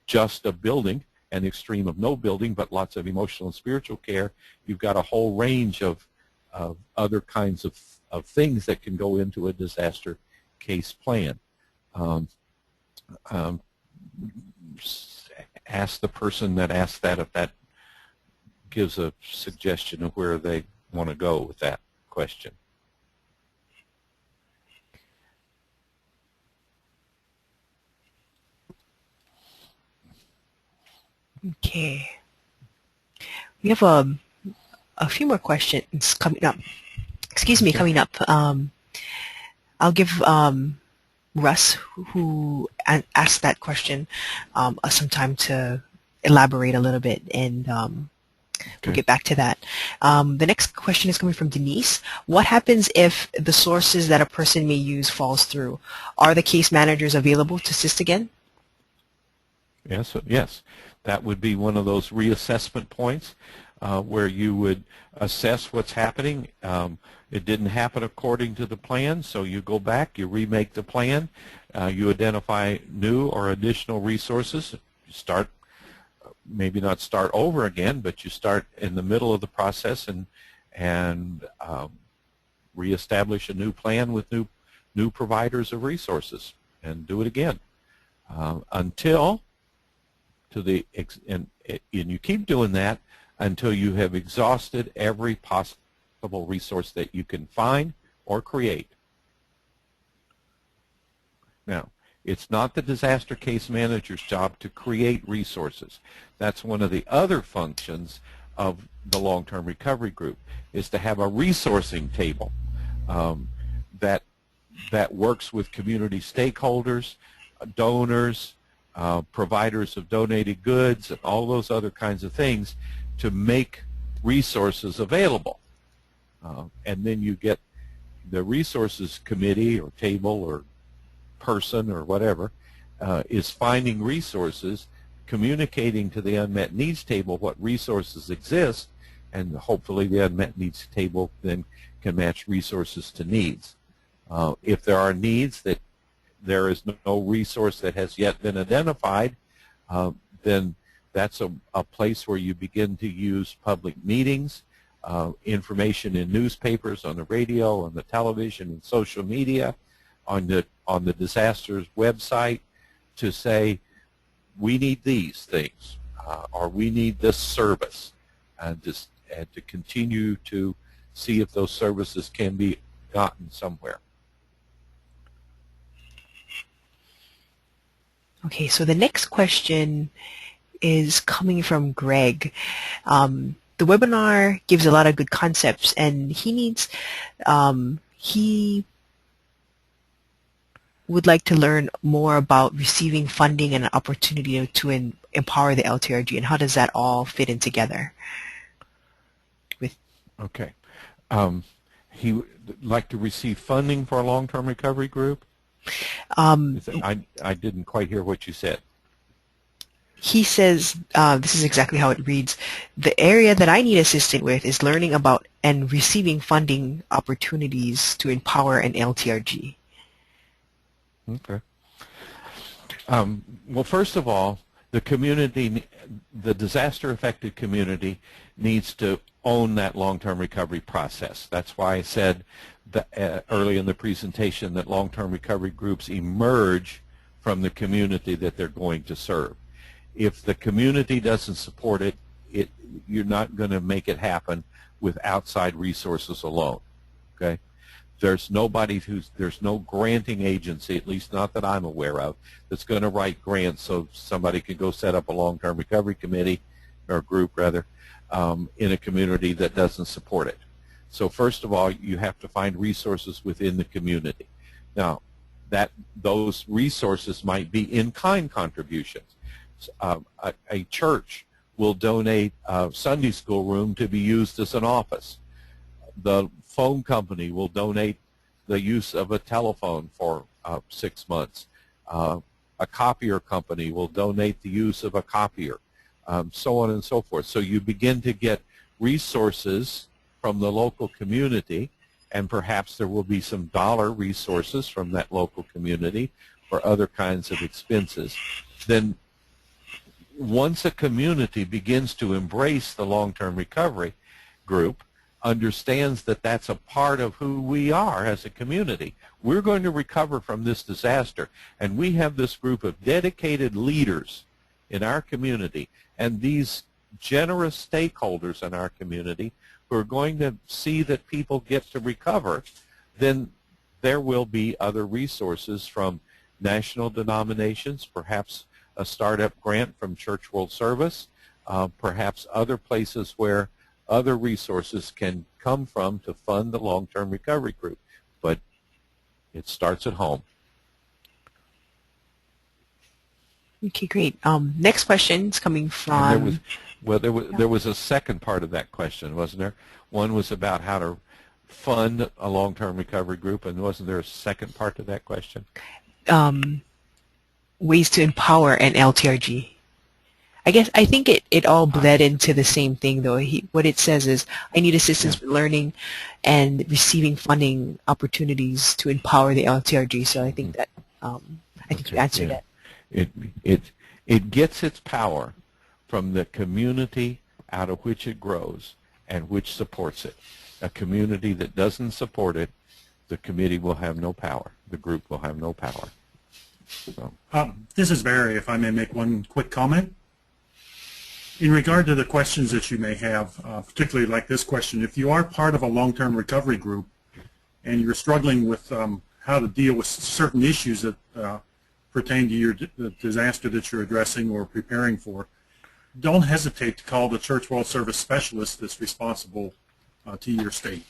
just a building and the extreme of no building but lots of emotional and spiritual care, you've got a whole range of other kinds of things that can go into a disaster case plan. Ask the person that asked that if that gives a suggestion of where they want to go with that question. Okay. We have a few more questions coming up. Excuse me, coming up. I'll give Russ, who asked that question, some time to elaborate a little bit, and we'll get back to that. The next question is coming from Denise. What happens if the sources that a person may use falls through? Are the case managers available to assist again? Yes. That would be one of those reassessment points where you would assess what's happening. It didn't happen according to the plan, so you go back, you remake the plan, you identify new or additional resources. You start, maybe not start over again, but you start in the middle of the process and reestablish a new plan with new providers of resources and do it again until and you keep doing that until you have exhausted every possible resource that you can find or create. Now, it's not the disaster case manager's job to create resources. That's one of the other functions of the long-term recovery group, is to have a resourcing table that works with community stakeholders, donors, providers of donated goods, and all those other kinds of things to make resources available. And then you get the resources committee or table or person or whatever is finding resources, communicating to the unmet needs table what resources exist, and hopefully the unmet needs table then can match resources to needs. If there are needs that there is no resource that has yet been identified, then that's a place where you begin to use public meetings, information in newspapers, on the radio, on the television, and social media, on the disaster's website, to say, we need these things, or we need this service, and to continue to see if those services can be gotten somewhere. Okay, so the next question is coming from Greg. The webinar gives a lot of good concepts, and he would like to learn more about receiving funding and an opportunity to empower the LTRG, and how does that all fit in together? Okay. He would like to receive funding for a long-term recovery group? I didn't quite hear what you said. He says, this is exactly how it reads, the area that I need assistance with is learning about and receiving funding opportunities to empower an LTRG. Okay. Well, first of all, the community, the disaster-affected community needs to own that long-term recovery process. That's why I said that, early in the presentation that long-term recovery groups emerge from the community that they're going to serve. If the community doesn't support it, you're not going to make it happen with outside resources alone. Okay? There's no granting agency, at least not that I'm aware of, that's going to write grants so somebody can go set up a long-term recovery committee, or group rather, in a community that doesn't support it. So first of all, you have to find resources within the community. Now, those resources might be in-kind contributions. A church will donate a Sunday school room to be used as an office. The phone company will donate the use of a telephone for 6 months. A copier company will donate the use of a copier, so on and so forth. So you begin to get resources from the local community, and perhaps there will be some dollar resources from that local community for other kinds of expenses. Then once a community begins to embrace the long-term recovery group, understands that that's a part of who we are as a community. We're going to recover from this disaster, and we have this group of dedicated leaders in our community and these generous stakeholders in our community who are going to see that people get to recover. Then there will be other resources from national denominations, perhaps a startup grant from Church World Service, perhaps other places where other resources can come from to fund the long-term recovery group. But it starts at home. Okay, great. Next question is coming from... There was a second part of that question, wasn't there? One was about how to fund a long-term recovery group, and wasn't there a second part to that question? Ways to empower an LTRG. I think it all bled into the same thing, though. What it says is, I need assistance with learning and receiving funding opportunities to empower the LTRG. So I think that you answered that. It gets its power from the community out of which it grows and which supports it. A community that doesn't support it, the committee will have no power. The group will have no power. So. This is Barry, if I may make one quick comment. In regard to the questions that you may have, particularly like this question, if you are part of a long-term recovery group and you're struggling with how to deal with certain issues that pertain to the disaster that you're addressing or preparing for, don't hesitate to call the Church World Service specialist that's responsible to your state.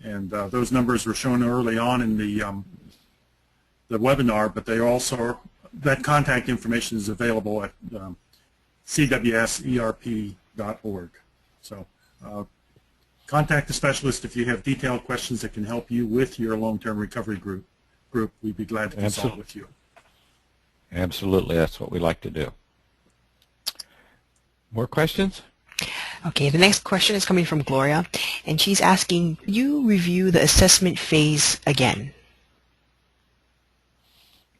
And those numbers were shown early on in the webinar, but they also, that contact information is available at cwserp.org. So contact the specialist if you have detailed questions that can help you with your long-term recovery group. We'd be glad to consult with you. Absolutely, that's what we like to do. More questions? Okay, the next question is coming from Gloria, and she's asking, you review the assessment phase again.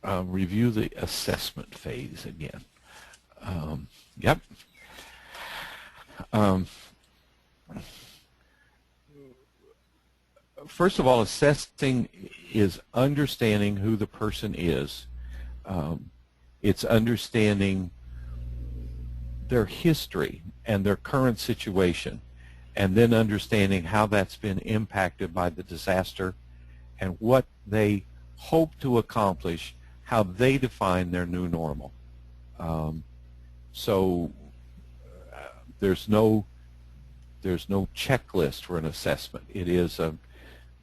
Review the assessment phase again. Yep. First of all, assessing is understanding who the person is. It's understanding their history and their current situation, and then understanding how that's been impacted by the disaster and what they hope to accomplish, how they define their new normal. So there's no checklist for an assessment. It is a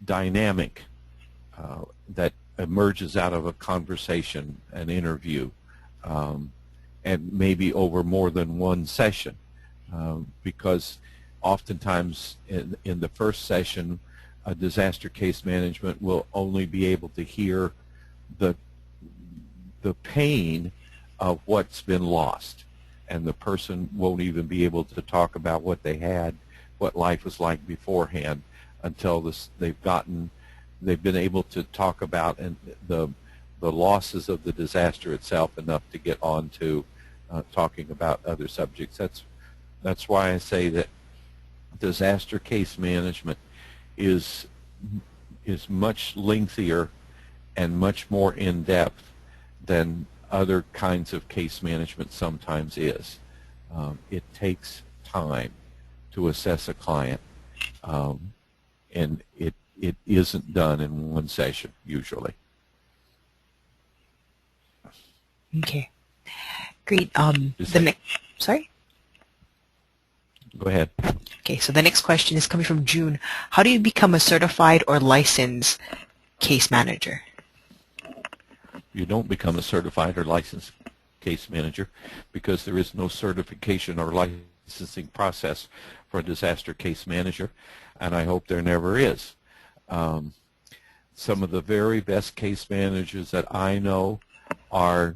dynamic that emerges out of a conversation, an interview, and maybe over more than one session, because oftentimes in the first session a disaster case management will only be able to hear the pain of what's been lost, and the person won't even be able to talk about what they had, what life was like beforehand, until they've been able to talk about the losses of the disaster itself enough to get on to talking about other subjects. That's why I say that disaster case management is much lengthier and much more in-depth than other kinds of case management sometimes is. It takes time to assess a client, and it isn't done in one session usually. Okay, great. Sorry? Go ahead. Okay, so the next question is coming from June. How do you become a certified or licensed case manager? You don't become a certified or licensed case manager because there is no certification or licensing process for a disaster case manager, and I hope there never is. Some of the very best case managers that I know are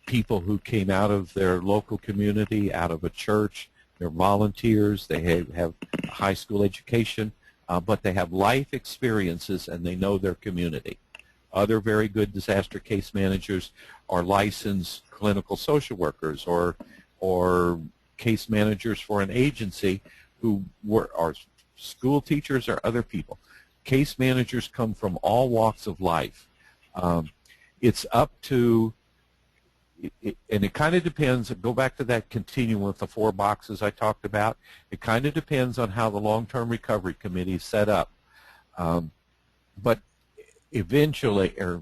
people who came out of their local community, out of a church. They're volunteers. They have a high school education, but they have life experiences and they know their community. Other very good disaster case managers are licensed clinical social workers or case managers for an agency who are school teachers or other people. Case managers come from all walks of life. It's up to, and it kind of depends, go back to that continuum with the 4 boxes I talked about. It kind of depends on how the long-term recovery committee is set up. But eventually, or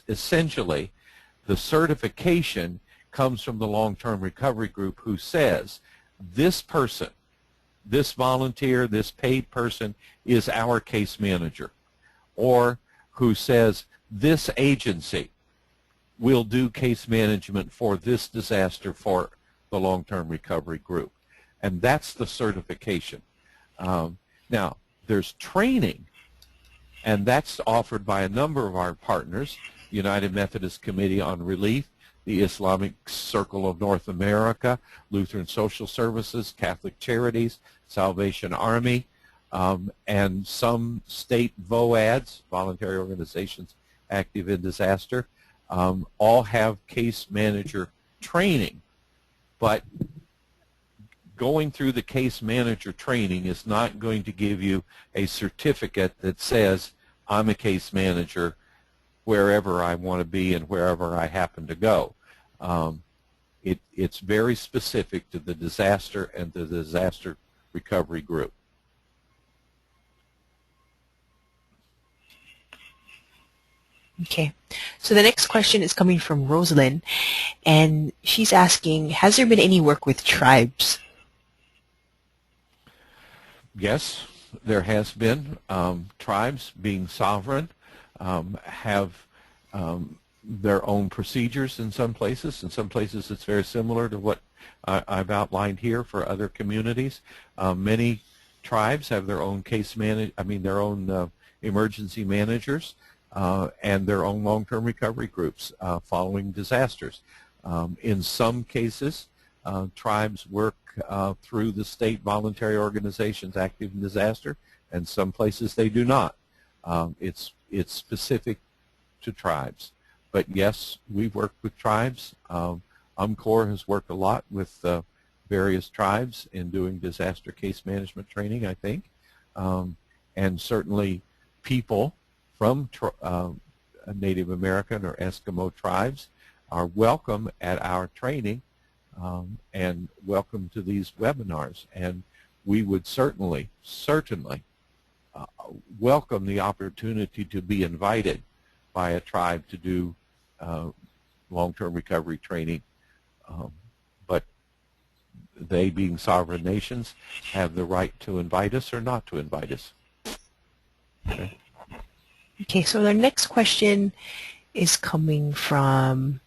essentially, the certification comes from the long-term recovery group who says, this person, this volunteer, this paid person is our case manager, or who says, this agency will do case management for this disaster for the long-term recovery group. And that's the certification. Now, there's training, and that's offered by a number of our partners, the United Methodist Committee on Relief, the Islamic Circle of North America, Lutheran Social Services, Catholic Charities, Salvation Army, and some state VOADs, voluntary organizations active in disaster, all have case manager training. But going through the case manager training is not going to give you a certificate that says I'm a case manager wherever I want to be and wherever I happen to go. It's very specific to the disaster and the disaster recovery group. Okay, so the next question is coming from Rosalind, and she's asking, has there been any work with tribes? Yes, there has been. Tribes, being sovereign, have their own procedures in some places. In some places it's very similar to what I've outlined here for other communities. Many tribes have their own their own emergency managers and their own long-term recovery groups following disasters. In some cases, tribes work through the state voluntary organizations active in disaster, and some places they do not. It's specific to tribes. But yes, we've worked with tribes. UMCOR has worked a lot with various tribes in doing disaster case management training, I think. And certainly people from Native American or Eskimo tribes are welcome at our training and welcome to these webinars. And we would certainly welcome the opportunity to be invited by a tribe to do long-term recovery training. But they, being sovereign nations, have the right to invite us or not to invite us. Okay. Okay, so the next question is coming from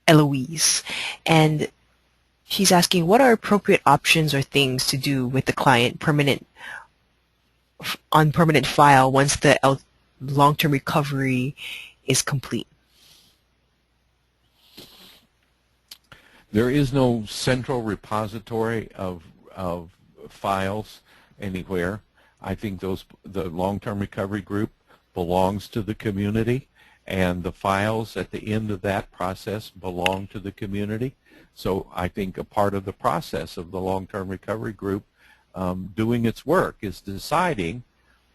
Eloise, and She's asking, what are appropriate options or things to do with the client on permanent file once the long-term recovery is complete? There is no central repository of files anywhere. I think the long-term recovery group belongs to the community, and the files at the end of that process belong to the community. So I think a part of the process of the long-term recovery group doing its work is deciding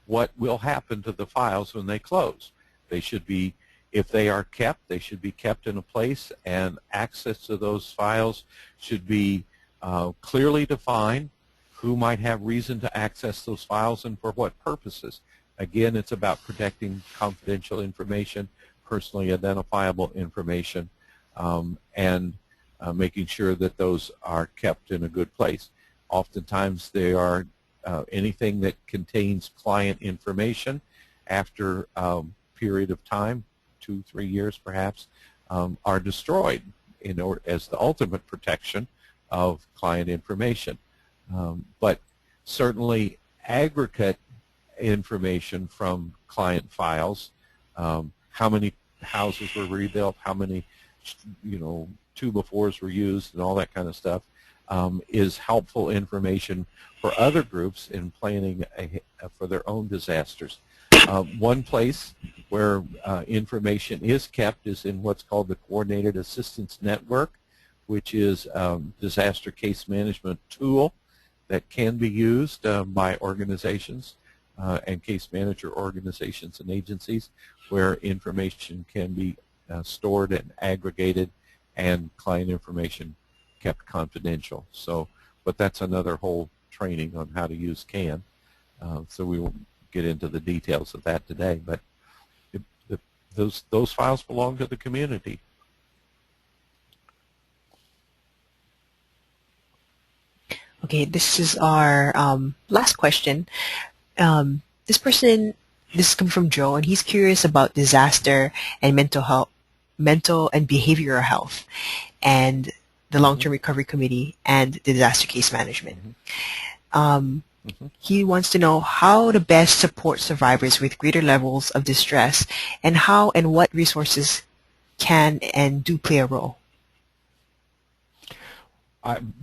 what will happen to the files when they close. They should be, if they are kept, they should be kept in a place, and access to those files should be clearly defined. Who might have reason to access those files and for what purposes? Again, it's about protecting confidential information, personally identifiable information, and making sure that those are kept in a good place. Oftentimes they are anything that contains client information after a period of time, 2-3 years perhaps, are destroyed as the ultimate protection of client information. But certainly aggregate information from client files, how many houses were rebuilt, how many 2x4s were used, and all that kind of stuff, is helpful information for other groups in planning for their own disasters. One place where information is kept is in what's called the Coordinated Assistance Network, which is a disaster case management tool that can be used by organizations and case manager organizations and agencies, where information can be stored and aggregated and client information kept confidential. So, but that's another whole training on how to use CAN. So we won't get into the details of that today, but those files belong to the community. Okay, this is our last question. This is coming from Joe, and he's curious about disaster and mental and behavioral health, and the Long-Term Recovery Committee and the disaster case management. He wants to know how to best support survivors with greater levels of distress, and how and what resources can and do play a role.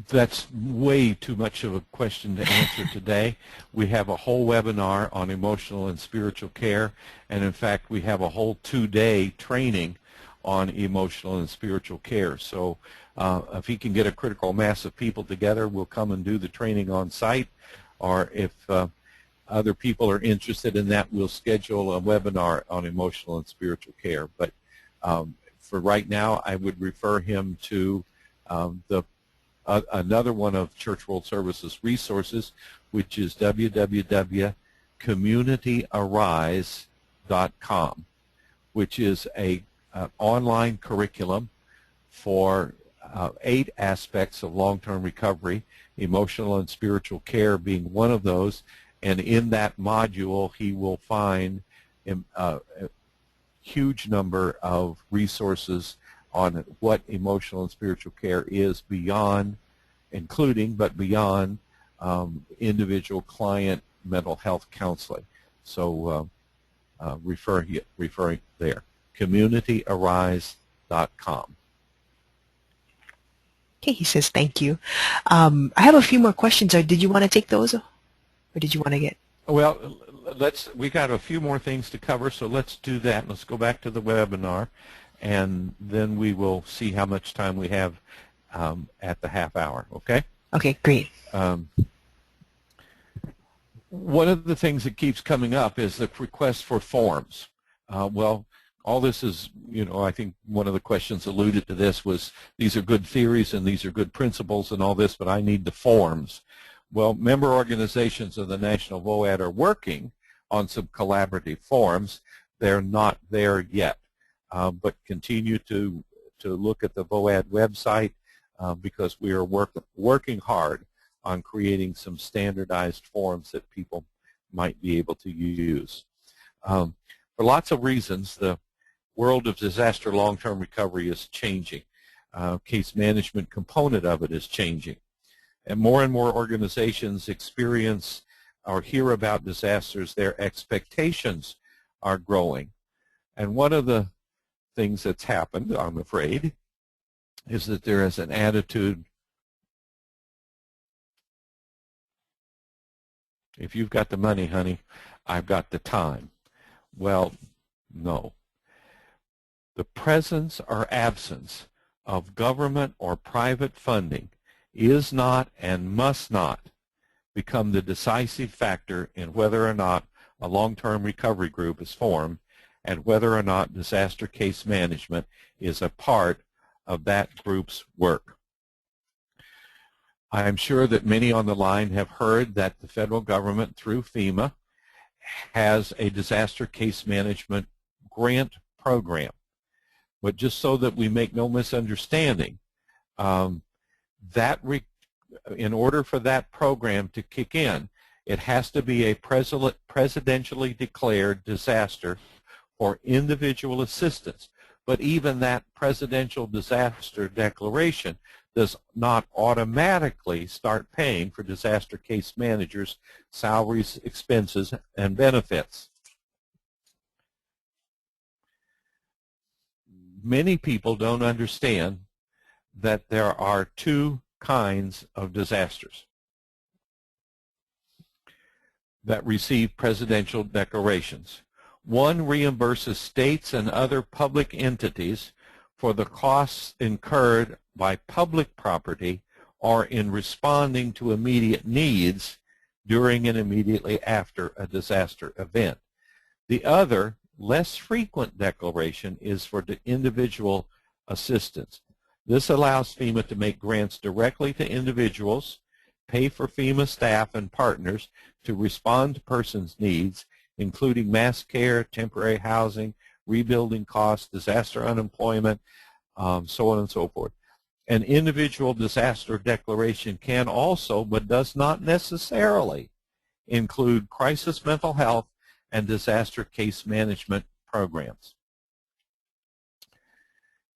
That's way too much of a question to answer today. We have a whole webinar on emotional and spiritual care, and in fact we have a whole 2-day training on emotional and spiritual care. So if he can get a critical mass of people together, we'll come and do the training on site, or if other people are interested in that, we'll schedule a webinar on emotional and spiritual care. But for right now, I would refer him to another one of Church World Services resources, which is www.communityarise.com, which is an online curriculum for 8 aspects of long-term recovery, emotional and spiritual care being one of those. And in that module, he will find a huge number of resources on what emotional and spiritual care is beyond, including, but beyond individual client mental health counseling. So referring there, communityarise.com. Okay, he says thank you. I have a few more questions. Did you want to take those, or did you want to get? Well, we got a few more things to cover, so let's do that. Let's go back to the webinar, and then we will see how much time we have at the half hour, okay? Okay, great. One of the things that keeps coming up is the request for forms. Well, all this is, I think one of the questions alluded to this was, these are good theories and these are good principles and all this, but I need the forms. Well, member organizations of the National VOAD are working on some collaborative forms. They're not there yet. But continue to look at the VOAD website because we are working hard on creating some standardized forms that people might be able to use. For lots of reasons, the world of disaster long-term recovery is changing. case management component of it is changing. And more organizations experience or hear about disasters, their expectations are growing. And one of the things that's happened, I'm afraid, is that there is an attitude, if you've got the money, honey, I've got the time. Well, no. The presence or absence of government or private funding is not and must not become the decisive factor in whether or not a long-term recovery group is formed and whether or not disaster case management is a part of that group's work. I am sure that many on the line have heard that the federal government through FEMA has a disaster case management grant program. But just so that we make no misunderstanding, in order for that program to kick in, it has to be a presidentially declared disaster or individual assistance. But even that presidential disaster declaration does not automatically start paying for disaster case managers' salaries, expenses, and benefits. Many people don't understand that there are two kinds of disasters that receive presidential declarations. One reimburses states and other public entities for the costs incurred by public property or in responding to immediate needs during and immediately after a disaster event. The other, less frequent declaration is for the individual assistance. This allows FEMA to make grants directly to individuals, pay for FEMA staff and partners to respond to persons' needs, including mass care, temporary housing, rebuilding costs, disaster unemployment, so on and so forth. An individual disaster declaration can also, but does not necessarily, include crisis mental health and disaster case management programs.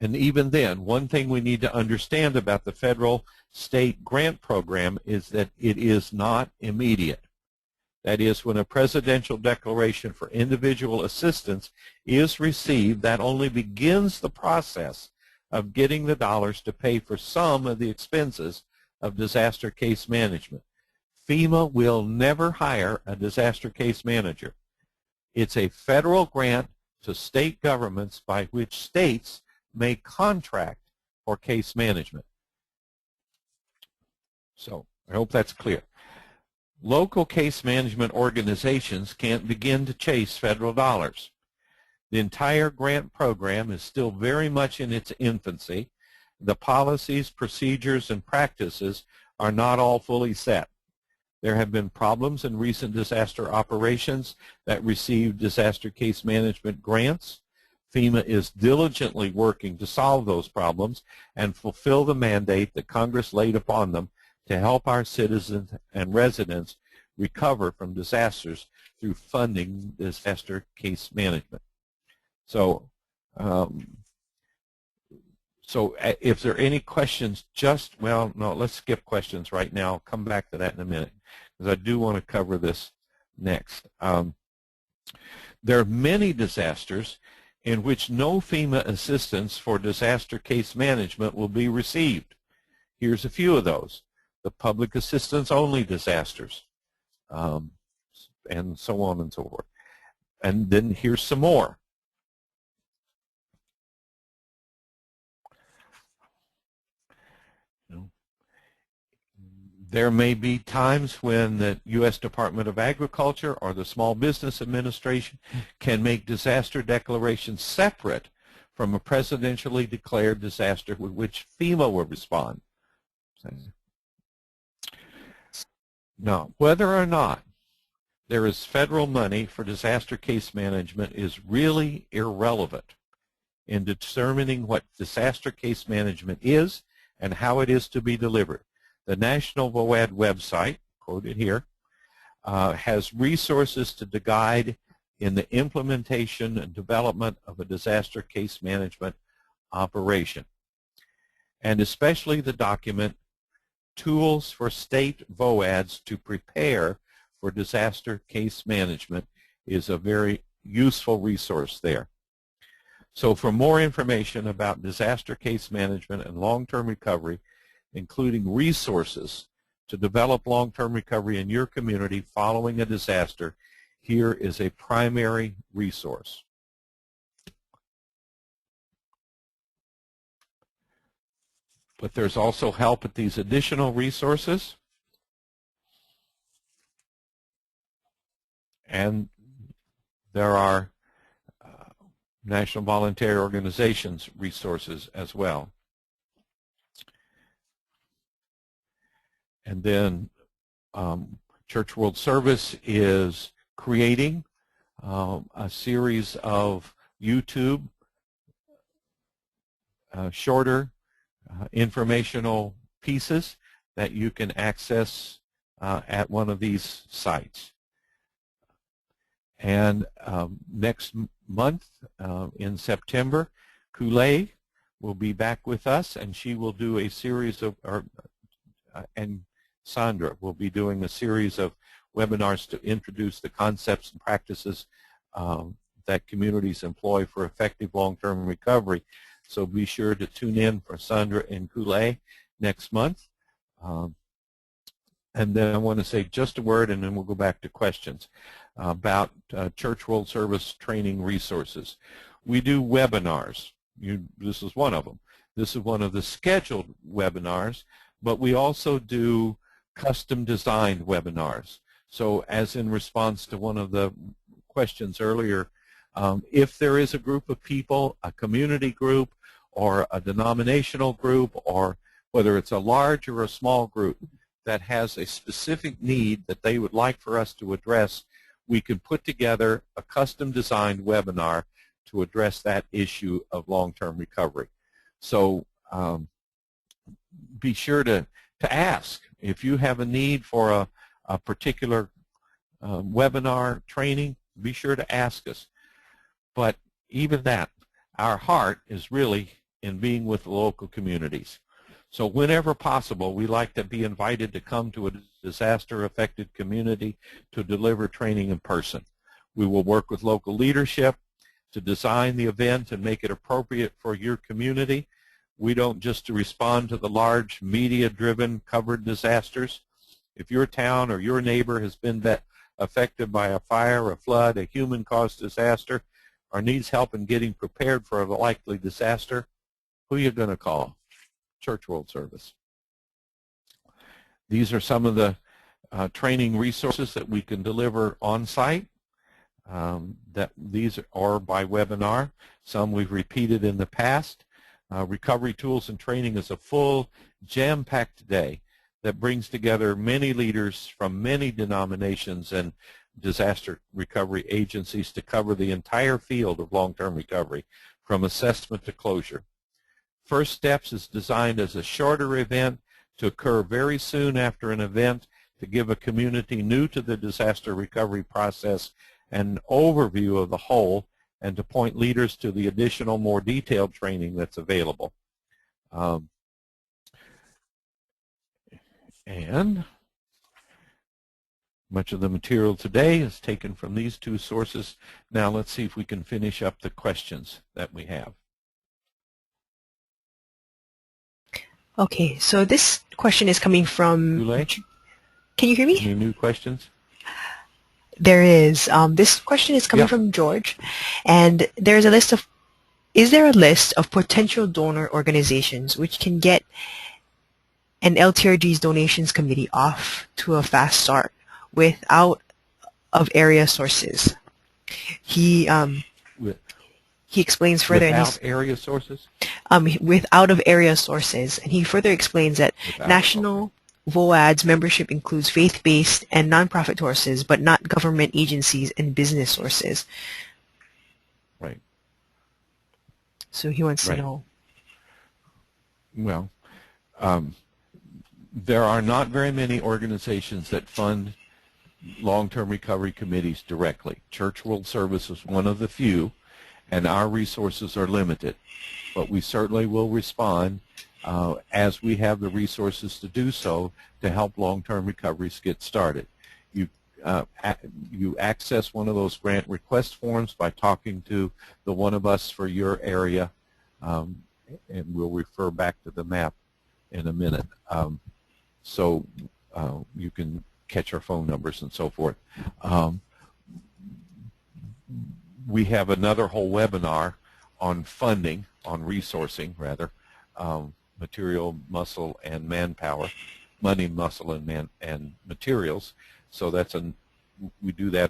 And even then, one thing we need to understand about the federal state grant program is that it is not immediate. That is, when a presidential declaration for individual assistance is received, that only begins the process of getting the dollars to pay for some of the expenses of disaster case management. FEMA will never hire a disaster case manager. It's a federal grant to state governments by which states may contract for case management. So I hope that's clear. Local case management organizations can't begin to chase federal dollars. The entire grant program is still very much in its infancy. The policies, procedures, and practices are not all fully set. There have been problems in recent disaster operations that received disaster case management grants. FEMA is diligently working to solve those problems and fulfill the mandate that Congress laid upon them to help our citizens and residents recover from disasters through funding disaster case management. So, if there are any questions, let's skip questions right now. I'll come back to that in a minute because I do want to cover this next. There are many disasters in which no FEMA assistance for disaster case management will be received. Here's a few of those. The public assistance only disasters, and so on and so forth. And then here's some more. There may be times when the U.S. Department of Agriculture or the Small Business Administration can make disaster declarations separate from a presidentially declared disaster with which FEMA will respond. Now, whether or not there is federal money for disaster case management is really irrelevant in determining what disaster case management is and how it is to be delivered. The National VOAD website, quoted here, has resources to guide in the implementation and development of a disaster case management operation. and especially the document Tools for State VOADs to Prepare for Disaster Case Management is a very useful resource there. So for more information about disaster case management and long-term recovery, including resources to develop long-term recovery in your community following a disaster, here is a primary resource. But there's also help at these additional resources. And there are National Voluntary Organizations resources as well. And then Church World Service is creating a series of YouTube shorter informational pieces that you can access at one of these sites. And next month, in September, Kool-Aid will be back with us, and she will do a series of, and Sandra will be doing a series of webinars to introduce the concepts and practices that communities employ for effective long-term recovery. So be sure to tune in for Sandra and Kool-Aid next month. And then I want to say just a word, and then we'll go back to questions about Church World Service training resources. We do webinars. This is one of them. This is one of the scheduled webinars, but we also do custom designed webinars. So as in response to one of the questions earlier, if there is a group of people, a community group, or a denominational group, or whether it's a large or a small group that has a specific need that they would like for us to address, we can put together a custom designed webinar to address that issue of long-term recovery. So be sure to ask if you have a need for a particular webinar training. Be sure to ask us. But even that, our heart is really in being with the local communities. So whenever possible, we like to be invited to come to a disaster-affected community to deliver training in person. We will work with local leadership to design the event and make it appropriate for your community. We don't just respond to the large media-driven covered disasters. If your town or your neighbor has been affected by a fire, a flood, a human-caused disaster, or needs help in getting prepared for a likely disaster, who are you going to call? Church World Service. These are some of the training resources that we can deliver on-site. These are by webinar. Some we've repeated in the past. Recovery Tools and Training is a full, jam-packed day that brings together many leaders from many denominations and disaster recovery agencies to cover the entire field of long-term recovery, from assessment to closure. First Steps is designed as a shorter event to occur very soon after an event to give a community new to the disaster recovery process an overview of the whole and to point leaders to the additional, more detailed training that's available. And much of the material today is taken from these two sources. Now let's see if we can finish up the questions that we have. Okay, so this question is coming from... Kool-Aid? Can you hear me? Any new questions? There is. This question is coming from George, and there's a list of... Is there a list of potential donor organizations which can get an LTRG's donations committee off to a fast start without of area sources? He explains further. Without area sources? Without of area sources, and he further explains that national VOAD's membership includes faith-based and nonprofit sources, but not government agencies and business sources. Right. So he wants to know. Well, there are not very many organizations that fund long-term recovery committees directly. Church World Service is one of the few, and our resources are limited. But we certainly will respond as we have the resources to do so to help long-term recoveries get started. You access one of those grant request forms by talking to the one of us for your area, and we'll refer back to the map in a minute. So you can catch our phone numbers and so forth. We have another whole webinar on funding, on resourcing rather, material, muscle, and manpower, money, muscle, and materials. So that's we do that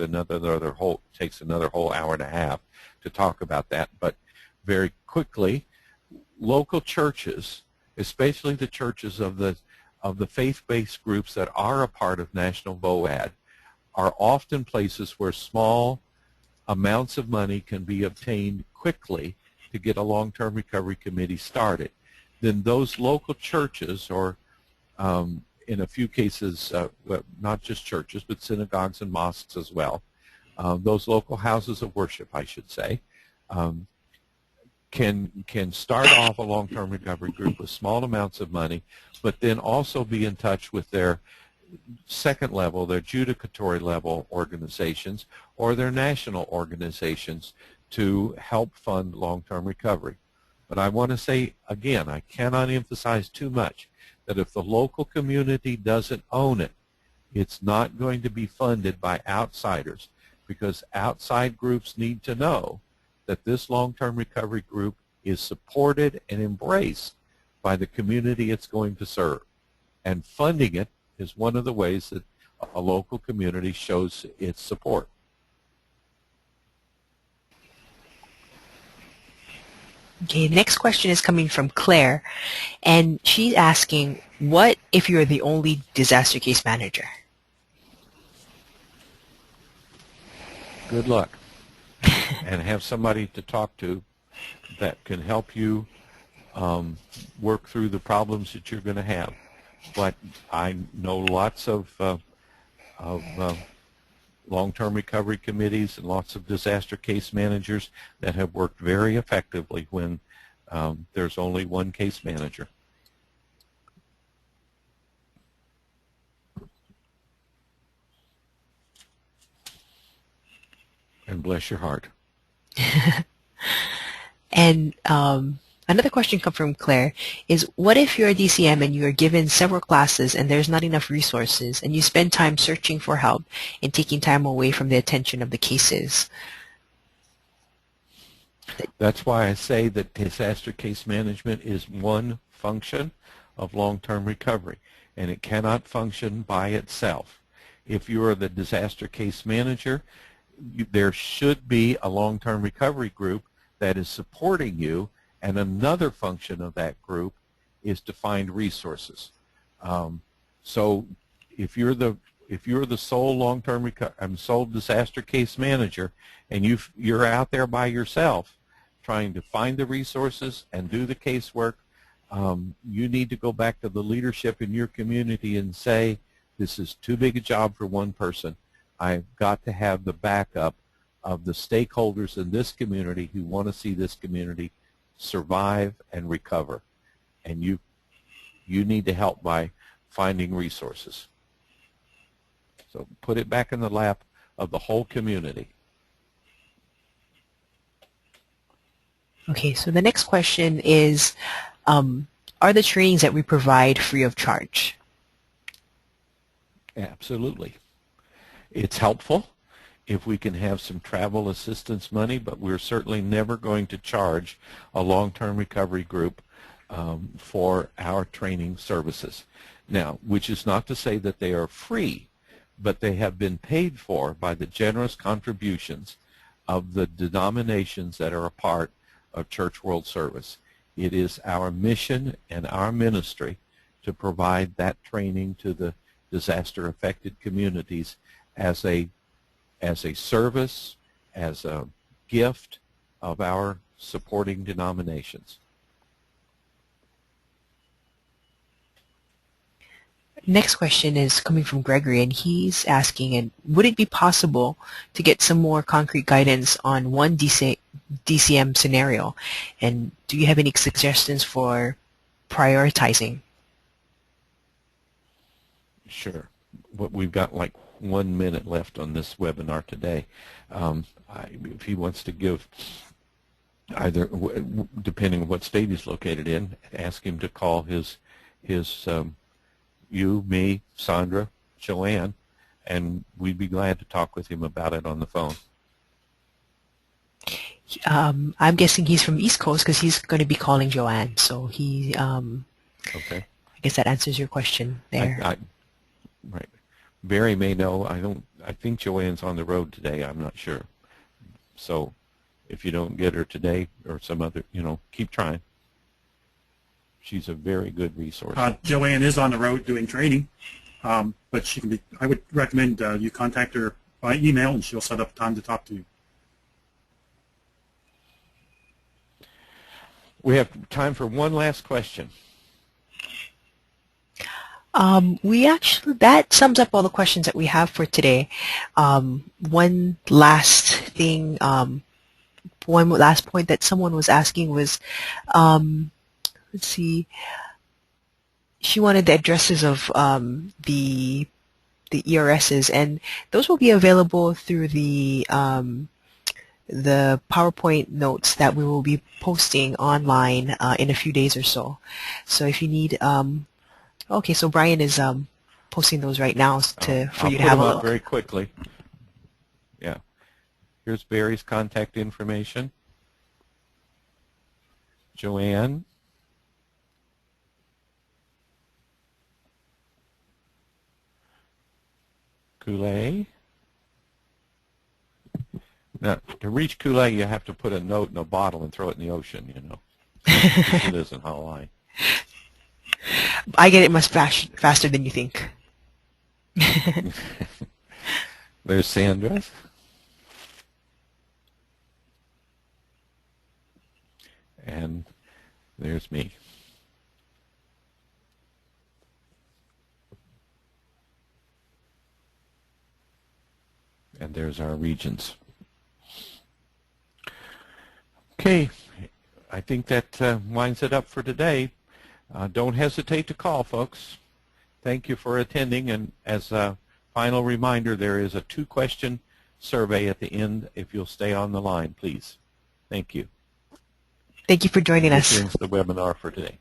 takes another whole hour and a half to talk about that. But very quickly, local churches, especially the churches of the faith-based groups that are a part of National VOAD, are often places where small amounts of money can be obtained quickly to get a long-term recovery committee started. Then those local churches, or in a few cases, well, not just churches, but synagogues and mosques as well, those local houses of worship, I should say, can start off a long-term recovery group with small amounts of money, but then also be in touch with their second level, their judicatory level organizations, or their national organizations to help fund long-term recovery. But I want to say, again, I cannot emphasize too much that if the local community doesn't own it, it's not going to be funded by outsiders, because outside groups need to know that this long-term recovery group is supported and embraced by the community it's going to serve. And funding it is one of the ways that a local community shows its support. Okay, the next question is coming from Claire, and she's asking, what if you're the only disaster case manager? Good luck. And have somebody to talk to that can help you work through the problems that you're going to have. But I know lots of long-term recovery committees and lots of disaster case managers that have worked very effectively when there's only one case manager. And bless your heart. And another question come from Claire is, what if you're a DCM and you are given several classes and there's not enough resources and you spend time searching for help and taking time away from the attention of the cases? That's why I say that disaster case management is one function of long-term recovery, and it cannot function by itself. If you are the disaster case manager, there should be a long-term recovery group that is supporting you, and another function of that group is to find resources. So if you're the sole sole disaster case manager, and you're out there by yourself trying to find the resources and do the casework, you need to go back to the leadership in your community and say, this is too big a job for one person. I've got to have the backup of the stakeholders in this community who want to see this community survive and recover. And you need to help by finding resources. So put it back in the lap of the whole community. Okay, so the next question is, are the trainings that we provide free of charge? Absolutely. It's helpful if we can have some travel assistance money, but we're certainly never going to charge a long-term recovery group for our training services. Now, which is not to say that they are free, but they have been paid for by the generous contributions of the denominations that are a part of Church World Service. It is our mission and our ministry to provide that training to the disaster-affected communities as a service, as a gift of our supporting denominations. Next question is coming from Gregory, and he's asking, and would it be possible to get some more concrete guidance on one DCM scenario? And do you have any suggestions for prioritizing? Sure. We've got like 1 minute left on this webinar today. If he wants to give either, depending on what state he's located in, ask him to call his you, me, Sandra, Joanne, and we'd be glad to talk with him about it on the phone. I'm guessing he's from East Coast because he's going to be calling Joanne. So he, Okay. I guess that answers your question there. Right. Barry may know. I think Joanne's on the road today. I'm not sure. So if you don't get her today or some other, keep trying. She's a very good resource. Joanne is on the road doing training, but she can be. I would recommend you contact her by email, and she'll set up time to talk to you. We have time for one last question. That sums up all the questions that we have for today. One last thing, one last point that someone was asking was, let's see, she wanted the addresses of the ERSs, and those will be available through the PowerPoint notes that we will be posting online in a few days or so. So if you need, okay, so Bryan is posting those right now for you to have a look. I'll put them up very quickly. Yeah. Here's Barry's contact information. Joanne. Kool-Aid. Now, to reach Kool-Aid, you have to put a note in a bottle and throw it in the ocean, She lives in Hawaii. I get it much faster than you think. There's Sandra. And there's me. And there's our regions. Okay, I think that winds it up for today. Don't hesitate to call, folks. Thank you for attending, and as a final reminder, there is a 2-question survey at the end if you'll stay on the line, please. Thank you. Thank you for joining us. This ends the webinar for today.